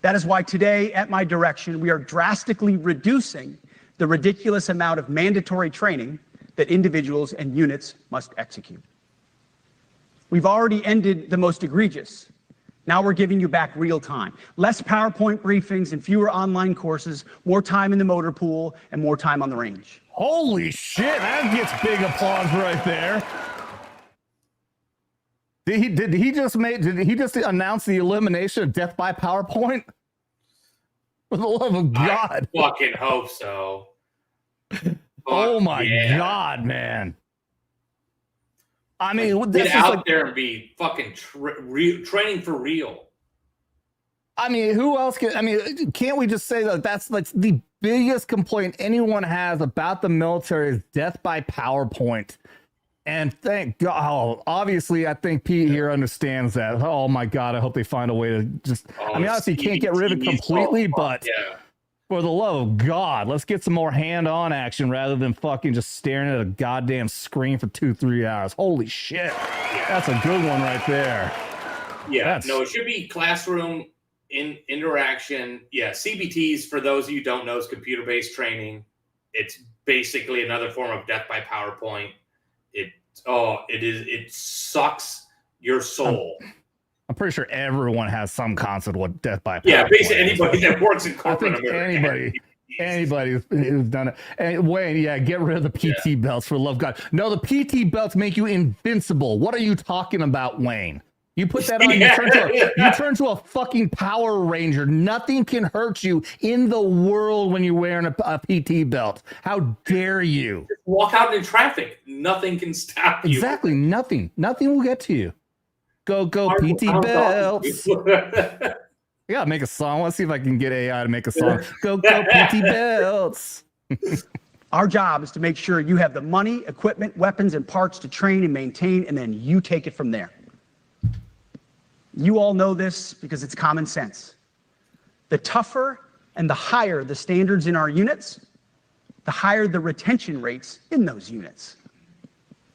That is why today, at my direction, we are drastically reducing the ridiculous amount of mandatory training that individuals and units must execute. We've already ended the most egregious. Now we're giving you back real time. Less PowerPoint briefings and fewer online courses, more time in the motor pool, and more time on the range. Holy shit, that gets big applause right there. Did he just announce the elimination of death by PowerPoint? For the love of God. I fucking hope so. Oh my God, man. I mean, get out there and be fucking training for real. I mean, who else can? I mean, can't we just say that that's like the biggest complaint anyone has about the military is death by PowerPoint? And thank God, oh, obviously, I think Pete here understands that. Oh my God, I hope they find a way to just. I mean, obviously, you can't get rid of it completely, but for the love of God, let's get some more hand-on action rather than fucking just staring at a goddamn screen for 2-3 hours. Holy shit, that's a good one right there. Yeah, no, it should be classroom interaction. Yeah, CBTs, for those of you who don't know, is computer-based training. It's basically another form of death by PowerPoint. It sucks your soul. I'm pretty sure everyone has some concept of what death by PowerPoint. Yeah, basically anybody that works in corporate America. Anybody who's done it. And Wayne, get rid of the PT belts for the love of God. No, the PT belts make you invincible. What are you talking about, Wayne? You put that on, you turn to a fucking Power Ranger. Nothing can hurt you in the world when you're wearing a PT belt. How dare you? Walk out in traffic. Nothing can stop you. Exactly. Nothing will get to you. Go PT belts. I gotta make a song. Let's see if I can get AI to make a song. Go PT belts. Our job is to make sure you have the money, equipment, weapons, and parts to train and maintain, and then you take it from there. You all know this because it's common sense. The tougher and the higher the standards in our units, the higher the retention rates in those units.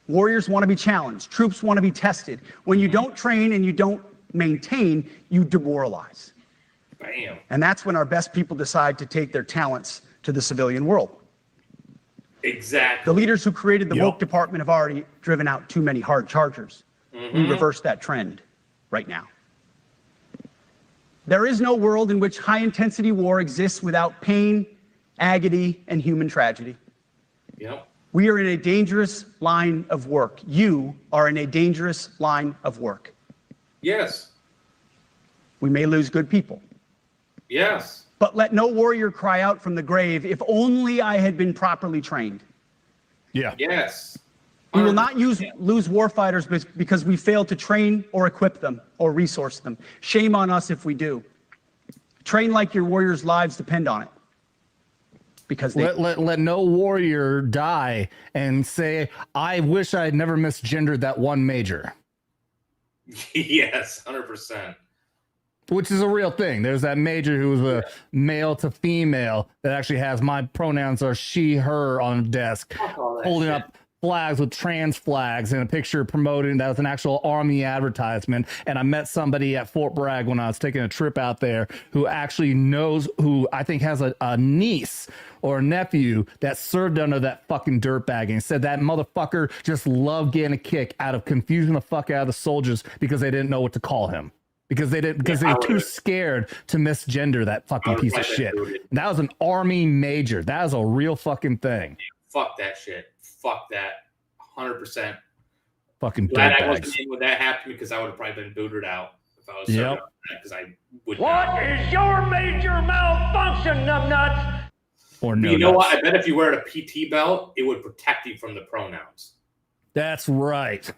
Warriors want to be challenged. Troops want to be tested. When you don't train and you don't maintain, you demoralize. Bam. And that's when our best people decide to take their talents to the civilian world. Exactly. The leaders who created the woke department have already driven out too many hard chargers. We reverse that trend right now. There is no world in which high-intensity war exists without pain, agony, and human tragedy. Yep. We are in a dangerous line of work. You are in a dangerous line of work. Yes. We may lose good people. Yes. But let no warrior cry out from the grave, if only I had been properly trained. Yeah. Yes. We will not lose warfighters because we failed to train or equip them or resource them. Shame on us if we do. Train like your warriors' lives depend on it. Because let no warrior die and say, I wish I had never misgendered that one major. Yes, 100%. Which is a real thing. There's that major who was a male to female that actually has my pronouns are she, her on the desk, holding up flags with trans flags and a picture promoting that was an actual army advertisement. And I met somebody at Fort Bragg when I was taking a trip out there who actually knows, who I think has a niece or a nephew that served under that fucking dirtbag, and said that motherfucker just loved getting a kick out of confusing the fuck out of the soldiers because they didn't know what to call him. Because they were too scared to misgender that fucking piece of shit. That was an army major. That was a real fucking thing. Fuck that shit. Fuck that. 100%. Fucking glad I dirtbags. wasn't in when that happened, because I would have probably been booted out if I was serving on that, because I would What not. is your major malfunction, numbnuts? Or no. You know what? I bet if you wear a PT belt, it would protect you from the pronouns. That's right.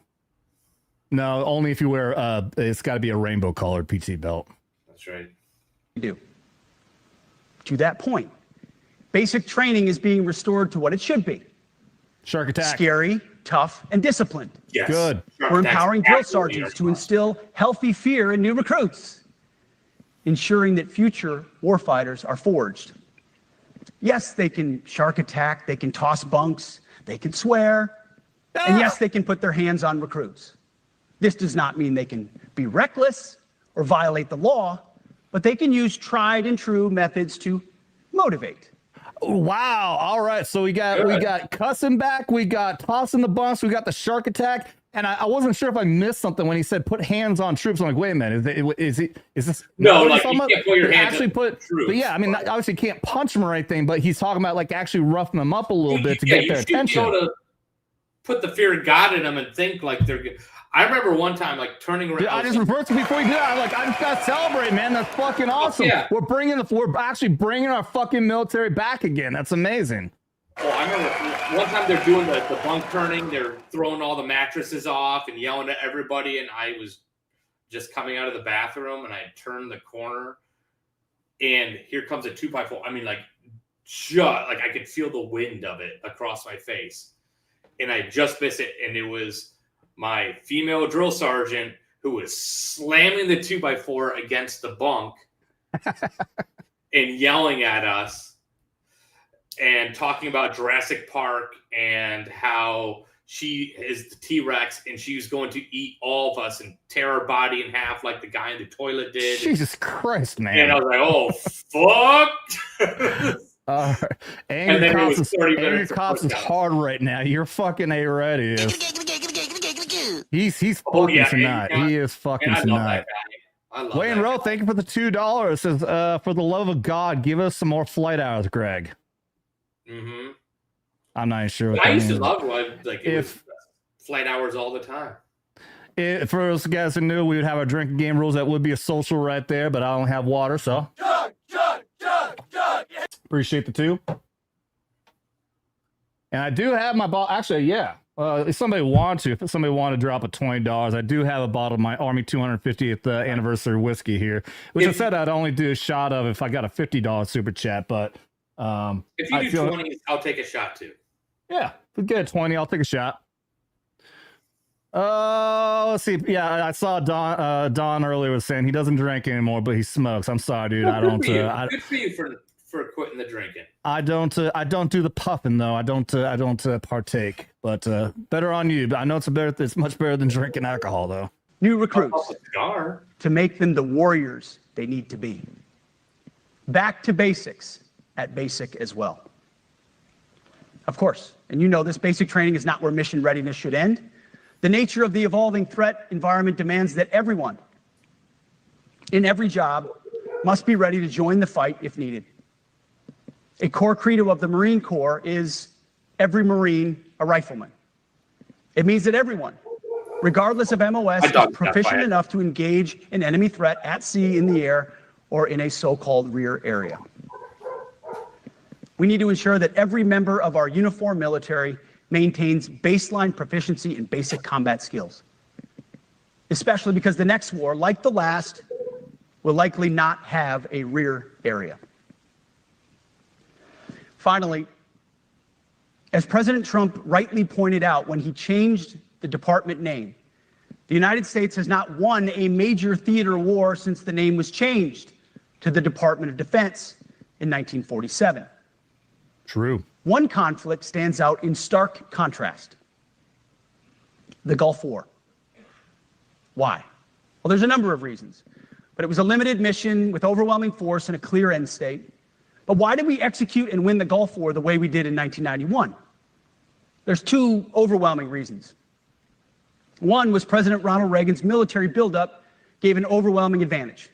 No, only if you wear it's got to be a rainbow colored PT belt. That's right. do. To that point, basic training is being restored to what it should be. Shark attack. Scary, tough, and disciplined. Yes. Good. We're empowering drill sergeants to instill healthy fear in new recruits, ensuring that future warfighters are forged. Yes, they can shark attack, they can toss bunks, they can swear, and yes, they can put their hands on recruits. This does not mean they can be reckless or violate the law, but they can use tried and true methods to motivate. Wow. All right. So we got cussing back, we got tossing the bunks, we got the shark attack. And I wasn't sure if I missed something when he said put hands on troops. I'm like, wait a minute, is this No, like you can't put your hands on troops. But yeah, I mean, obviously you can't punch them or anything, but he's talking about like actually roughing them up a little bit to get their attention. You to put the fear of God in them and think like they're good. I remember one time like turning around. Dude, I just reversed it before you do that. I'm like, I just gotta celebrate, man. That's fucking awesome. Yeah. We're actually bringing our fucking military back again. That's amazing. Well, I remember one time they're doing the bunk turning. They're throwing all the mattresses off and yelling at everybody. And I was just coming out of the bathroom and I turned the corner and here comes a 2x4. I mean, like I could feel the wind of it across my face. And I just missed it. And it was my female drill sergeant who was slamming the 2x4 against the bunk and yelling at us and talking about Jurassic Park and how she is the T-Rex and she was going to eat all of us and tear our body in half like the guy in the toilet did. Jesus Christ, man. And I was like, oh, fuck. And then it was 30 Angry minutes. Cops is hard right now. You're fucking A-Red is. He's fucking tonight. He is fucking tonight. Wayne Rowe, thank you for the $2. Says, for the love of God, give us some more flight hours, Greg. Mm-hmm. I'm not even sure what I that used to means. love like it was flight hours all the time. For those guys who knew, we would have our drinking game rules. That would be a social right there, but I don't have water, so. Appreciate the two. And I do have my bottle. Actually, yeah. If somebody wanted to drop a $20, I do have a bottle of my Army 250th anniversary whiskey here, which I said I'd only do a shot of if I got a $50 super chat. But if you do 20s, I'll take a shot too. Yeah, if we get a 20, I'll take a shot. Let's see. Yeah, I saw Don earlier was saying he doesn't drink anymore, but he smokes. I'm sorry, dude. I don't. Good for you for quitting the drinking. I don't do the puffing though. I don't partake. But better on you. But I know it's much better than drinking alcohol though. New recruits to make them the warriors they need to be. Back to basics at basic as well. Of course, and you know this, basic training is not where mission readiness should end. The nature of the evolving threat environment demands that everyone in every job must be ready to join the fight if needed. A core credo of the Marine Corps is every Marine a rifleman. It means that everyone, regardless of MOS, is proficient enough to engage an enemy threat at sea, in the air, or in a so-called rear area. We need to ensure that every member of our uniformed military maintains baseline proficiency in basic combat skills, especially because the next war, like the last, will likely not have a rear area. Finally, as President Trump rightly pointed out when he changed the department name, the United States has not won a major theater war since the name was changed to the Department of Defense in 1947. True. One conflict stands out in stark contrast: the Gulf War. Why? Well, there's a number of reasons, but it was a limited mission with overwhelming force and a clear end state. But why did we execute and win the Gulf War the way we did in 1991? There's two overwhelming reasons. One was President Ronald Reagan's military buildup gave an overwhelming advantage.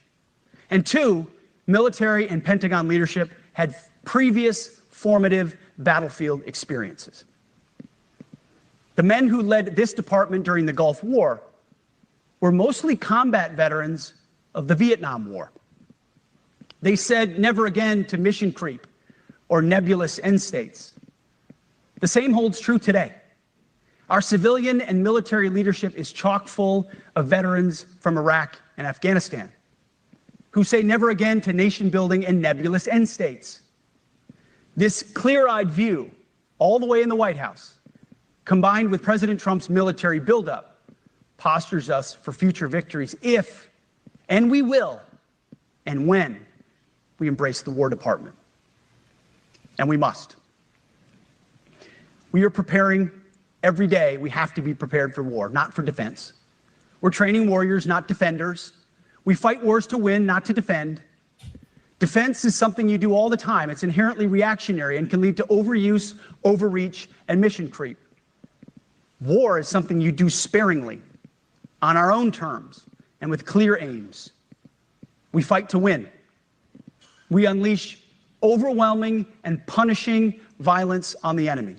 And two, military and Pentagon leadership had previous formative battlefield experiences. The men who led this department during the Gulf War were mostly combat veterans of the Vietnam War. They said never again to mission creep or nebulous end states. The same holds true today. Our civilian and military leadership is chock full of veterans from Iraq and Afghanistan who say never again to nation building and nebulous end states. This clear-eyed view, all the way in the White House, combined with President Trump's military buildup, postures us for future victories if, and we will, and when we embrace the War Department. And we must. We are preparing every day. We have to be prepared for war, not for defense. We're training warriors, not defenders. We fight wars to win, not to defend. Defense is something you do all the time. It's inherently reactionary and can lead to overuse, overreach, and mission creep. War is something you do sparingly, on our own terms, and with clear aims. We fight to win. We unleash overwhelming and punishing violence on the enemy.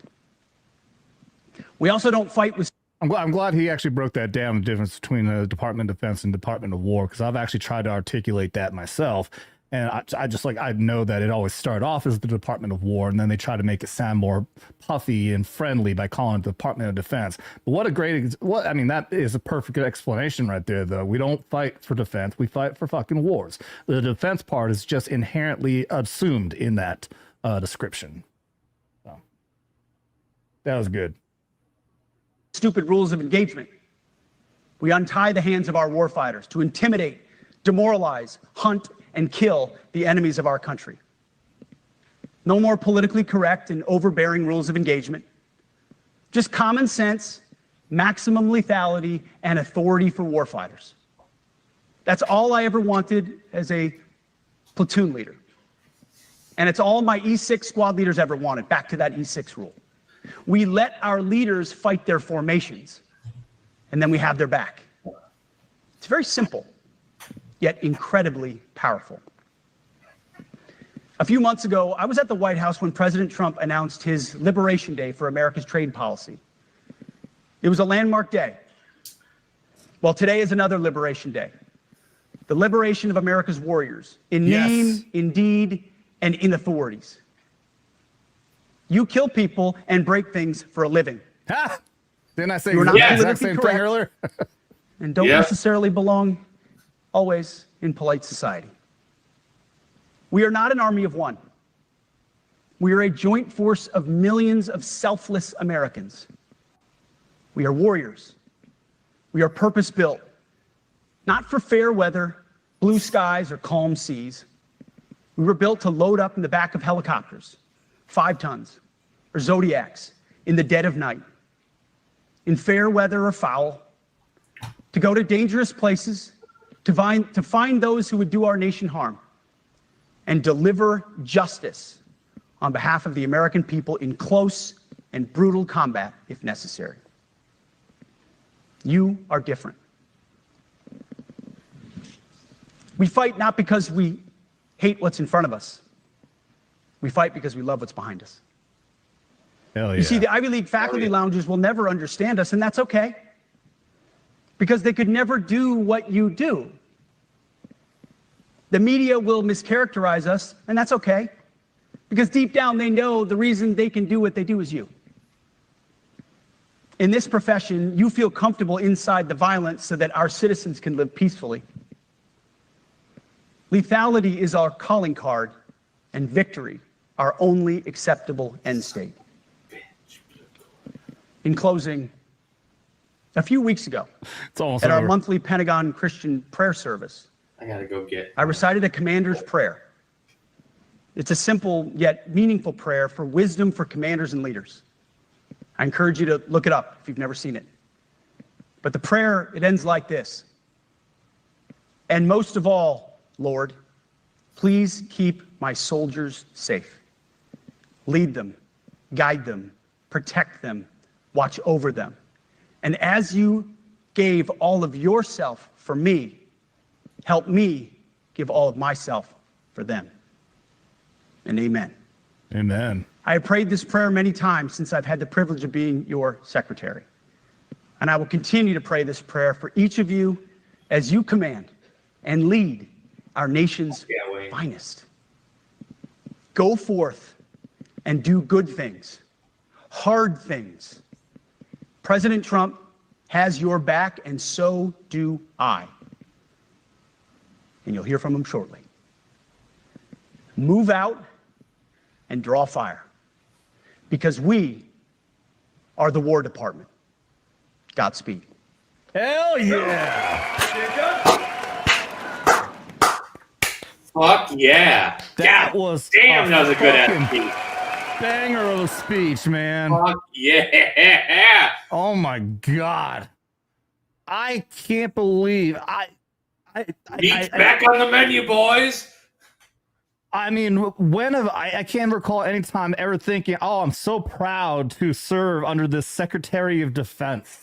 We also don't fight with... I'm glad he actually broke that down, the difference between the Department of Defense and Department of War, because I've actually tried to articulate that myself. And I know that it always started off as the Department of War, and then they try to make it sound more puffy and friendly by calling it the Department of Defense. But that is a perfect explanation right there, though. We don't fight for defense. We fight for fucking wars. The defense part is just inherently assumed in that description. So, that was good. Stupid rules of engagement. We untie the hands of our warfighters to intimidate, demoralize, hunt, and kill the enemies of our country. No more politically correct and overbearing rules of engagement. Just common sense, maximum lethality, and authority for warfighters. That's all I ever wanted as a platoon leader. And it's all my E6 squad leaders ever wanted, back to that E6 rule. We let our leaders fight their formations, and then we have their back. It's very simple, yet incredibly powerful. A few months ago, I was at the White House when President Trump announced his Liberation Day for America's trade policy. It was a landmark day. Well, today is another Liberation Day. The liberation of America's warriors in Yes. name, in deed, and in authorities. You kill people and break things for a living Ha! Didn't I say You are not the exact politically same thing correct. earlier? and don't Yeah. necessarily belong always in polite society. We are not an army of one. We are a joint force of millions of selfless Americans. We are warriors. We are purpose-built, not for fair weather, blue skies, or calm seas. We were built to load up in the back of helicopters, 5 tons, or Zodiacs in the dead of night, in fair weather or foul, to go to dangerous places, to find those who would do our nation harm, and deliver justice on behalf of the American people in close and brutal combat if necessary. You are different. We fight not because we hate what's in front of us. We fight because we love what's behind us. Hell yeah. You see, the Ivy League faculty lounges will never understand us, and that's okay. Because they could never do what you do. The media will mischaracterize us, and that's okay. Because deep down, they know the reason they can do what they do is you. In this profession, you feel comfortable inside the violence so that our citizens can live peacefully. Lethality is our calling card, and victory our only acceptable end state. In closing, a few weeks ago, It's almost at our over. monthly Pentagon Christian prayer service, I gotta go get. I recited a commander's prayer. It's a simple yet meaningful prayer for wisdom for commanders and leaders. I encourage you to look it up if you've never seen it. But the prayer, it ends like this. And most of all, Lord, please keep my soldiers safe. Lead them, guide them, protect them, watch over them. And as you gave all of yourself for me, help me give all of myself for them. And amen. Amen. I have prayed this prayer many times since I've had the privilege of being your secretary. And I will continue to pray this prayer for each of you as you command and lead our nation's finest. Go forth and do good things, hard things. President Trump has your back, and so do I. And you'll hear from him shortly. Move out and draw fire, because we are the War Department. Godspeed. Hell yeah. Fuck yeah. That God was damn, that was a good ass fucking speech. banger of a speech, man. Fuck yeah. Oh my God. I can't believe Meat's back on the menu, boys. I mean, when have I can't recall any time ever thinking, oh, I'm so proud to serve under this Secretary of Defense.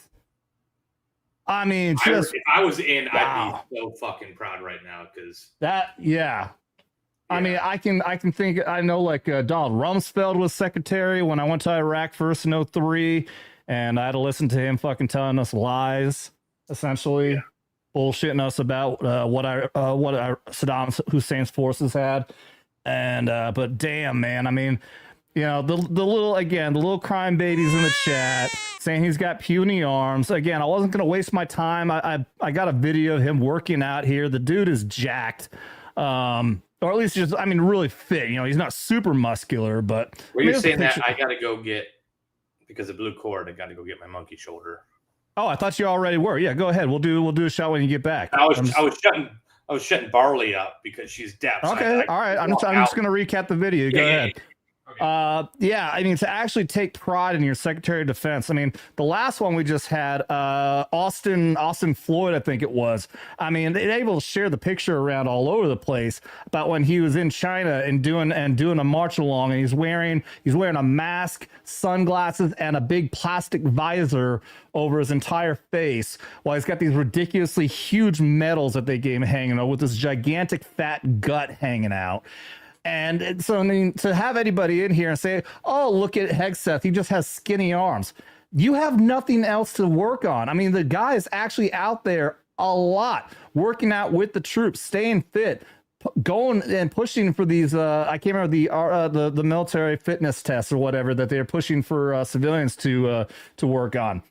I mean, just If I was in, wow. I'd be so fucking proud right now because that, yeah. I mean, I can think, I know like Donald Rumsfeld was secretary when I went to Iraq first in 2003, and I had to listen to him fucking telling us lies, essentially, bullshitting us about what our Saddam Hussein's forces had. And but damn, man, I mean, you know, the little crime babies in the chat saying he's got puny arms. Again, I wasn't gonna waste my time. I got a video of him working out here. The dude is jacked. Or at least just, I mean, really fit. You know, he's not super muscular, but were I mean, you there's a saying that picture- I gotta go get because of blue cord, I gotta go get my monkey shoulder. Oh, I thought you already were. Yeah, go ahead. We'll do a shot when you get back. I was shutting Barley up because she's deaf. so Okay, all right. I'm just going to recap the video. Go ahead. Okay. Yeah, I mean, to actually take pride in your Secretary of Defense. I mean, the last one we just had, Austin Floyd, I think it was. I mean, they're able to share the picture around all over the place about when he was in China and doing a march along, and he's wearing a mask, sunglasses, and a big plastic visor over his entire face, while he's got these ridiculously huge medals that they gave him hanging out with this gigantic fat gut hanging out. And so, I mean, to have anybody in here and say, oh, look at Hegseth, he just has skinny arms. you have nothing else to work on. I mean, the guy is actually out there a lot, working out with the troops, staying fit, going and pushing for these. I can't remember the military fitness tests or whatever that they're pushing for civilians to work on.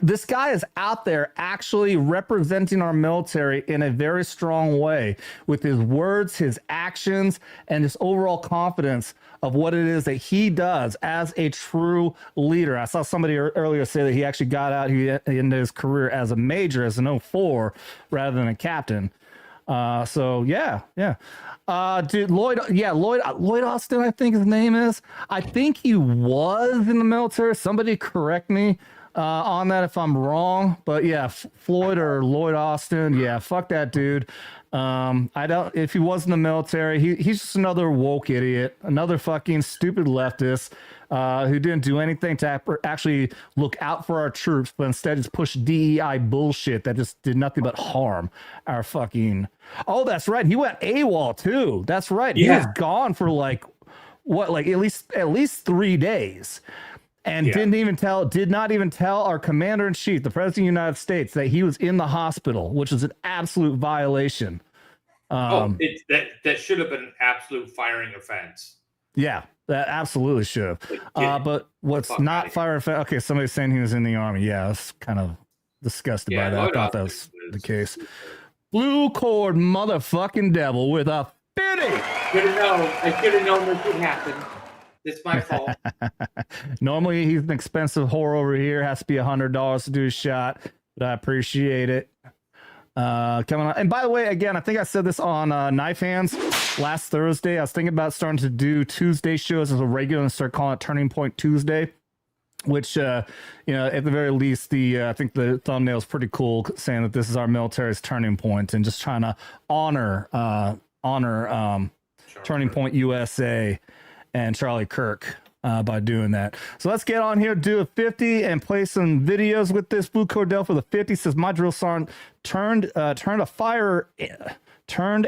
This guy is out there actually representing our military in a very strong way with his words, his actions, and his overall confidence of what it is that he does as a true leader. I saw somebody earlier say that he actually got out, he ended his career as a major, as an 04, rather than a captain. So yeah. Dude, Lloyd Austin, I think his name is. I think he was in the military. Somebody correct me on that if I'm wrong, but yeah, Floyd or Lloyd Austin, yeah, fuck that dude. If he was in the military, he's just another woke idiot, another fucking stupid leftist who didn't do anything to actually look out for our troops, but instead just push DEI bullshit that just did nothing but harm our fucking. Oh, that's right, he went AWOL too. That's right, he was gone for like at least 3 days. And did not even tell our commander in chief, the president of the United States, that he was in the hospital, which is an absolute violation. That should have been an absolute firing offense. Yeah, that absolutely should have. But what's not firing offense? Okay, somebody's saying he was in the army. Yeah, I was kind of disgusted by that. I thought that was the case. Blue cord motherfucking devil with a 50. I should have known this would happen. It's my fault. Normally, he's an expensive whore over here. Has to be $100 to do a shot, but I appreciate it. Coming on. And by the way, again, I think I said this on Knife Hands last Thursday. I was thinking about starting to do Tuesday shows as a regular and start calling it Turning Point Tuesday, which, at the very least, I think the thumbnail is pretty cool, saying that this is our military's turning point and just trying to honor Turning Point USA and Charlie Kirk by doing that. So let's get on here, do a 50 and play some videos with this. Blue Cordell for the 50 says my drill sergeant turned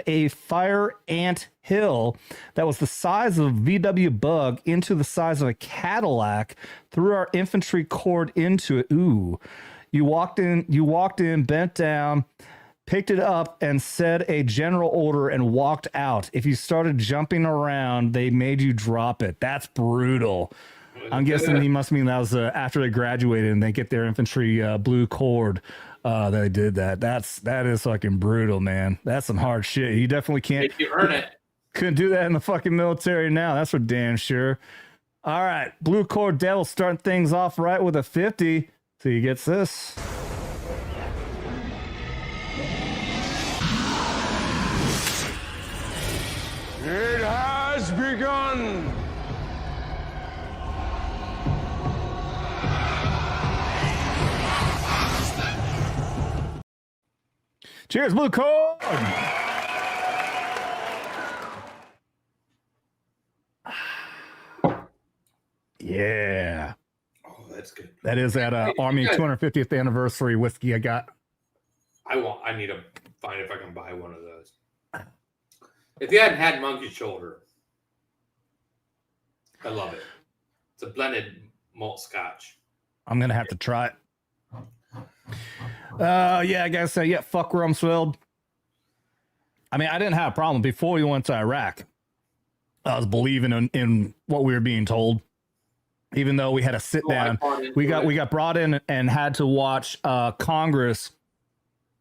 a fire ant hill that was the size of a VW Bug into the size of a Cadillac, threw our infantry cord into it. Ooh. You walked in, bent down, picked it up and said a general order and walked out. If you started jumping around, they made you drop it. That's brutal. I'm guessing he must mean that was after they graduated and they get their infantry blue cord that they did that. That is fucking brutal, man. That's some hard shit. You definitely can't. If you earn it. Couldn't do that in the fucking military now. That's for damn sure. All right. Blue cord devil starting things off right with a 50. So he gets this. It has begun. Cheers, blue cord. Yeah. Oh, that's good. That is that Army 250th anniversary whiskey I got. I need to find if I can buy one of those. If you hadn't had monkey shoulder, I love it. It's a blended malt scotch. I'm gonna have to try it. Yeah, I gotta say, yeah, fuck Rumsfeld. I mean, I didn't have a problem before we went to Iraq. I was believing in what we were being told, even though we had to sit down. We got brought in and had to watch Congress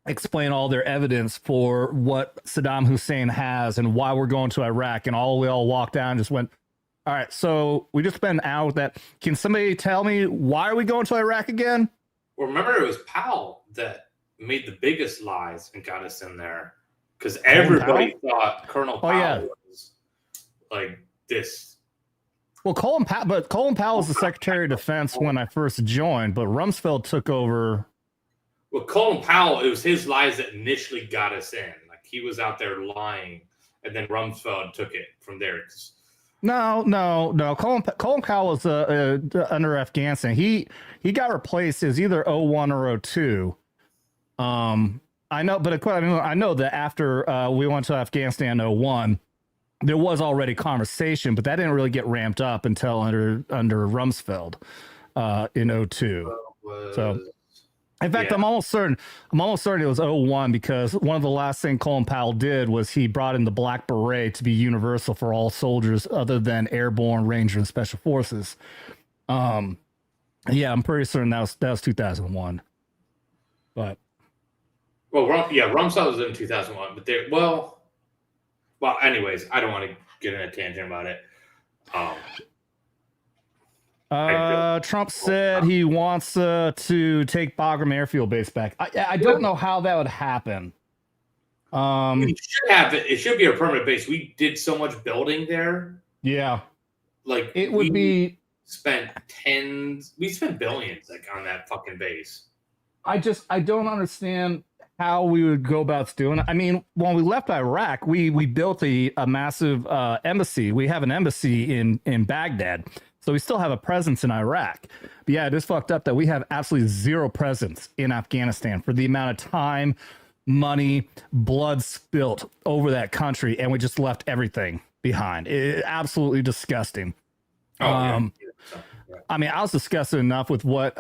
explain all their evidence for what Saddam Hussein has and why we're going to Iraq. And we all walked down and just went, all right, so we just spent an hour with that. Can somebody tell me why are we going to Iraq again? Well, remember, it was Powell that made the biggest lies and got us in there because everybody thought Colonel Powell was like this. Well, Colin Powell was the Secretary of Defense when I first joined, but Rumsfeld took over. Well, Colin Powell, it was his lies that initially got us in. Like, he was out there lying, and then Rumsfeld took it from there. No. Colin Powell was under Afghanistan. He got replaced as either 01 or 02. I know, but I know that after we went to Afghanistan 01, there was already conversation, but that didn't really get ramped up until under Rumsfeld. in 02. So, in fact, yeah. I'm almost certain it was 01 because one of the last things Colin Powell did was he brought in the Black Beret to be universal for all soldiers other than airborne, ranger, and special forces. Yeah, I'm pretty certain that was 2001. But Rumsfeld was in 2001, but well, anyways, I don't want to get in a tangent about it. Trump said he wants to take Bagram Airfield Base back. I don't know how that would happen. We should have it. It should be a permanent base. We did so much building there. Yeah, like it would be. We spent billions on that fucking base. I don't understand how we would go about doing it. I mean, when we left Iraq, we built a massive embassy. We have an embassy in Baghdad. So we still have a presence in Iraq. But yeah, it is fucked up that we have absolutely zero presence in Afghanistan for the amount of time, money, blood spilt over that country, and we just left everything behind. Absolutely disgusting. I mean, I was disgusted enough with what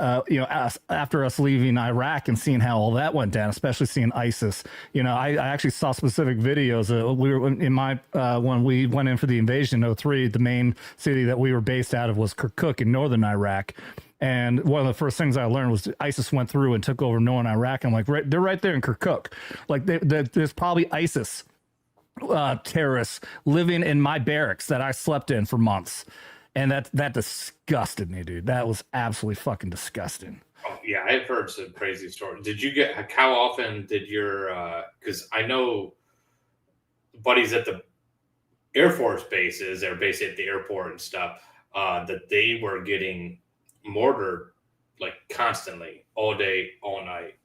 after us leaving Iraq and seeing how all that went down, especially seeing ISIS. I actually saw specific videos. We were in my when we went in for the invasion in 03. The main city that we were based out of was Kirkuk in northern Iraq. And one of the first things I learned was ISIS went through and took over northern Iraq. I'm like, they're right there in Kirkuk. Like there's probably ISIS terrorists living in my barracks that I slept in for months. And that disgusted me, dude. That was absolutely fucking disgusting. Oh, yeah, I've heard some crazy stories. How often did your, because I know buddies at the Air Force bases, they're based at the airport and stuff, that they were getting mortared like constantly, all day, all night.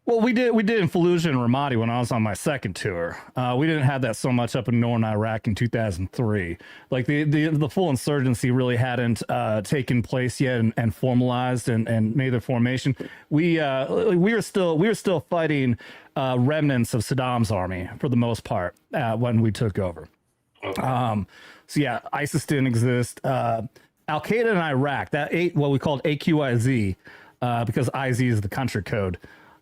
Well, we did in Fallujah and Ramadi when I was on my second tour. We didn't have that so much up in northern Iraq in 2003. Like the full insurgency really hadn't taken place yet and formalized and made their formation. We were still fighting remnants of Saddam's army for the most part when we took over. Okay. So yeah, ISIS didn't exist. Al Qaeda in Iraq, what we called AQIZ, because IZ is the country code.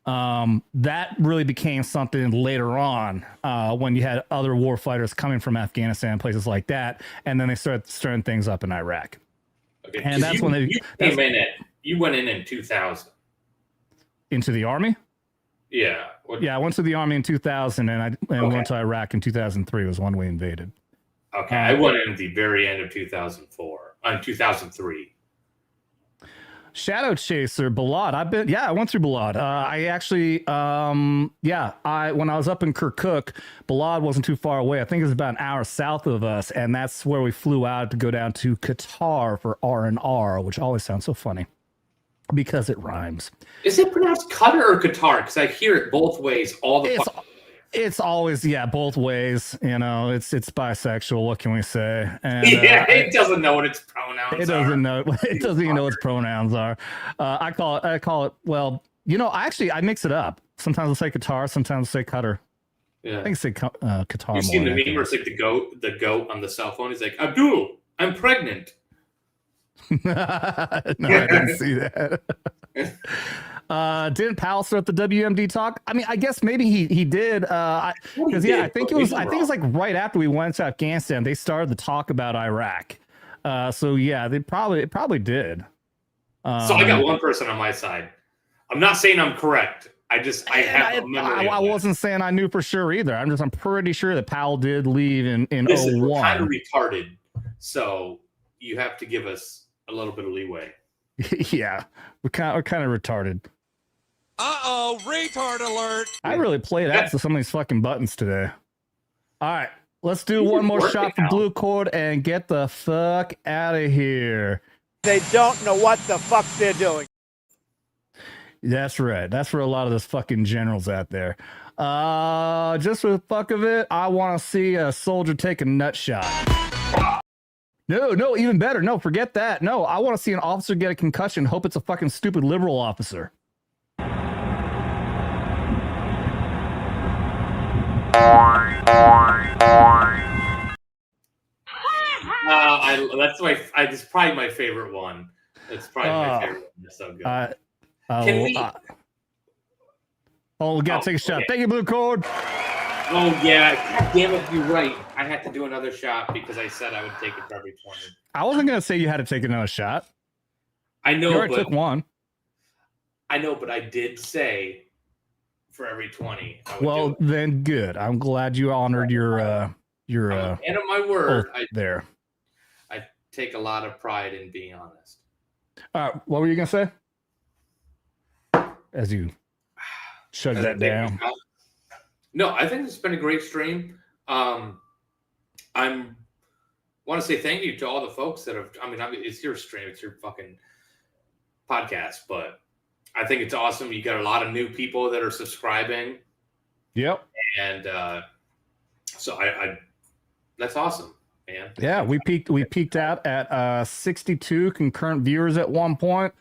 That really became something later on when you had other war fighters coming from Afghanistan and places like that, and then they started stirring things up in Iraq. Okay, and that's when you went in 2000 into the army. Yeah, I went to the army in 2000, and went to Iraq in 2003 was when we invaded. Okay, I went in at the very end of 2004, 2003. Shadow Chaser, Balad. I went through Balad. I actually, when I was up in Kirkuk, Balad wasn't too far away. I think it was about an hour south of us, and that's where we flew out to go down to Qatar for R&R, which always sounds so funny because it rhymes. Is it pronounced Qatar or Qatar? Because I hear it both ways all the time. It's always, both ways. It's bisexual. What can we say? And, it doesn't know what its pronouns are. It doesn't know. It doesn't even know what its pronouns are. I call it. Well, I mix it up. Sometimes I'll say Qatar. Sometimes I'll say Qatar. Yeah. I think I say Qatar. You've seen the meme where it's like the goat on the cell phone. He's like, Abdul, I'm pregnant. No, I didn't see that. Didn't Powell start the WMD talk? I mean, I guess maybe he did. Because I think it was like right after we went to Afghanistan, they started the talk about Iraq. So yeah, it probably did. So I got one person on my side. I'm not saying I'm correct. I have a memory. I wasn't saying I knew for sure either. I'm pretty sure that Powell did leave in 01. We're kind of retarded, so you have to give us a little bit of leeway. Yeah, we're kind of retarded. Uh-oh, retard alert. I really played out to some of these fucking buttons today. All right, let's do one more shot for Blue Cord and get the fuck out of here. They don't know what the fuck they're doing. That's right. That's for a lot of those fucking generals out there. Just for the fuck of it, I want to see a soldier take a nut shot. No, even better. No, forget that. No, I want to see an officer get a concussion. Hope it's a fucking stupid liberal officer. It's probably my favorite one. It's probably my favorite. It's so good. Can we? We gotta take a shot. Okay. Thank you, Blue Cord. Oh yeah, damn it, you're right. I had to do another shot because I said I would take it for every 20. I wasn't gonna say you had to take another shot. I know, You already but took one. I know, but I did say for every 20. I would Well, do it. then good. I'm glad you honored your I'm a man of my word. there. I take a lot of pride in being honest. What were you gonna say? As you shut that down. No, I think it's been a great stream. I want to say thank you to all the folks that have. I mean, it's your stream, it's your fucking podcast, but I think it's awesome. You got a lot of new people that are subscribing. Yep. And so I that's awesome, man. Yeah, we peaked out at 62 concurrent viewers at one point.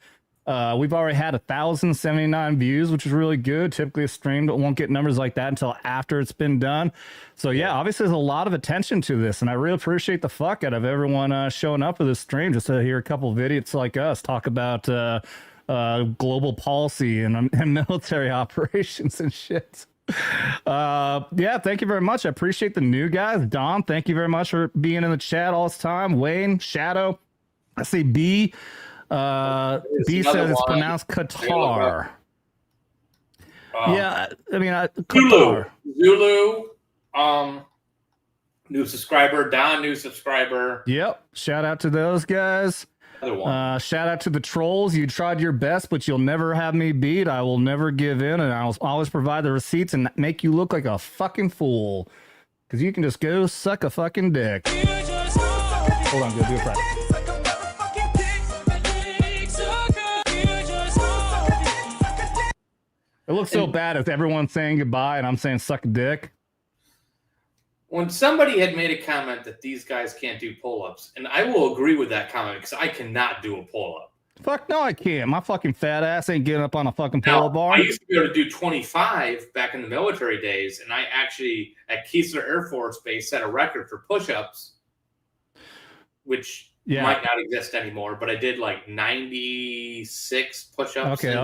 We've already had 1,079 views, which is really good. Typically a stream won't get numbers like that until after it's been done. So yeah, obviously there's a lot of attention to this, and I really appreciate the fuck out of everyone showing up for this stream just to hear a couple of idiots like us talk about global policy and military operations and shit. Yeah, thank you very much. I appreciate the new guys. Don, thank you very much for being in the chat all this time. Wayne, Shadow, I see B. B says it's pronounced Qatar. Yeah, I mean, Qatar. Zulu, new subscriber. Don, new subscriber. Yep. Shout out to those guys. Another one. Shout out to the trolls. You tried your best, but you'll never have me beat. I will never give in, and I'll always provide the receipts and make you look like a fucking fool. Because you can just go suck a fucking dick. Hold on, go do it right. It looks so bad if everyone's saying goodbye and I'm saying suck a dick. When somebody had made a comment that these guys can't do pull-ups, and I will agree with that comment because I cannot do a pull-up. Fuck no, I can't. My fucking fat ass ain't getting up on a fucking pull-up bar. I used to be able to do 25 back in the military days, and I actually, at Keesler Air Force Base, set a record for push-ups, which might not exist anymore, but I did like 96 push-ups. Okay.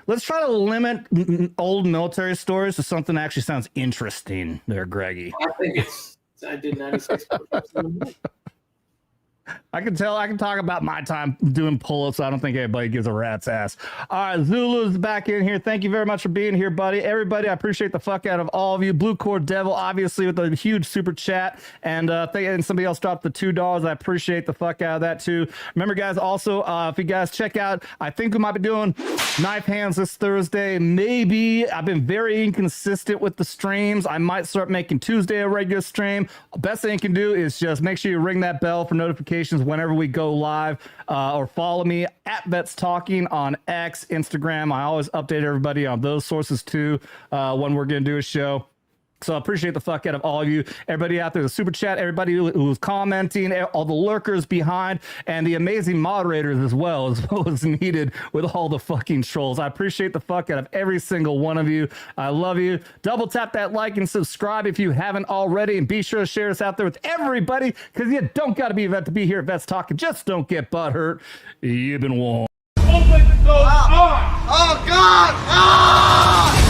Let's try to limit old military stories to something that actually sounds interesting there, Greggy. I did 96 push-ups. I can talk about my time doing pull-ups. I don't think anybody gives a rat's ass. All right, Zulu's back in here. Thank you very much for being here, buddy. Everybody, I appreciate the fuck out of all of you. Blue Cord Devil, obviously, with a huge super chat. And somebody else dropped the $2. I appreciate the fuck out of that, too. Remember, guys, also, if you guys check out, I think we might be doing Knife Hands this Thursday. Maybe. I've been very inconsistent with the streams. I might start making Tuesday a regular stream. Best thing you can do is just make sure you ring that bell for notifications whenever we go live, or follow me at Vets Talking on X, Instagram. I always update everybody on those sources too when we're going to do a show. So I appreciate the fuck out of all of you, everybody out there, the super chat, everybody who's commenting, all the lurkers behind, and the amazing moderators as well as needed with all the fucking trolls. I appreciate the fuck out of every single one of you. I love you. Double tap that like and subscribe if you haven't already, and be sure to share us out there with everybody, because you don't got to be a vet to be here at Vets Talking. Just don't get butthurt. You've been warned. Open those arms! Oh, God! Ah!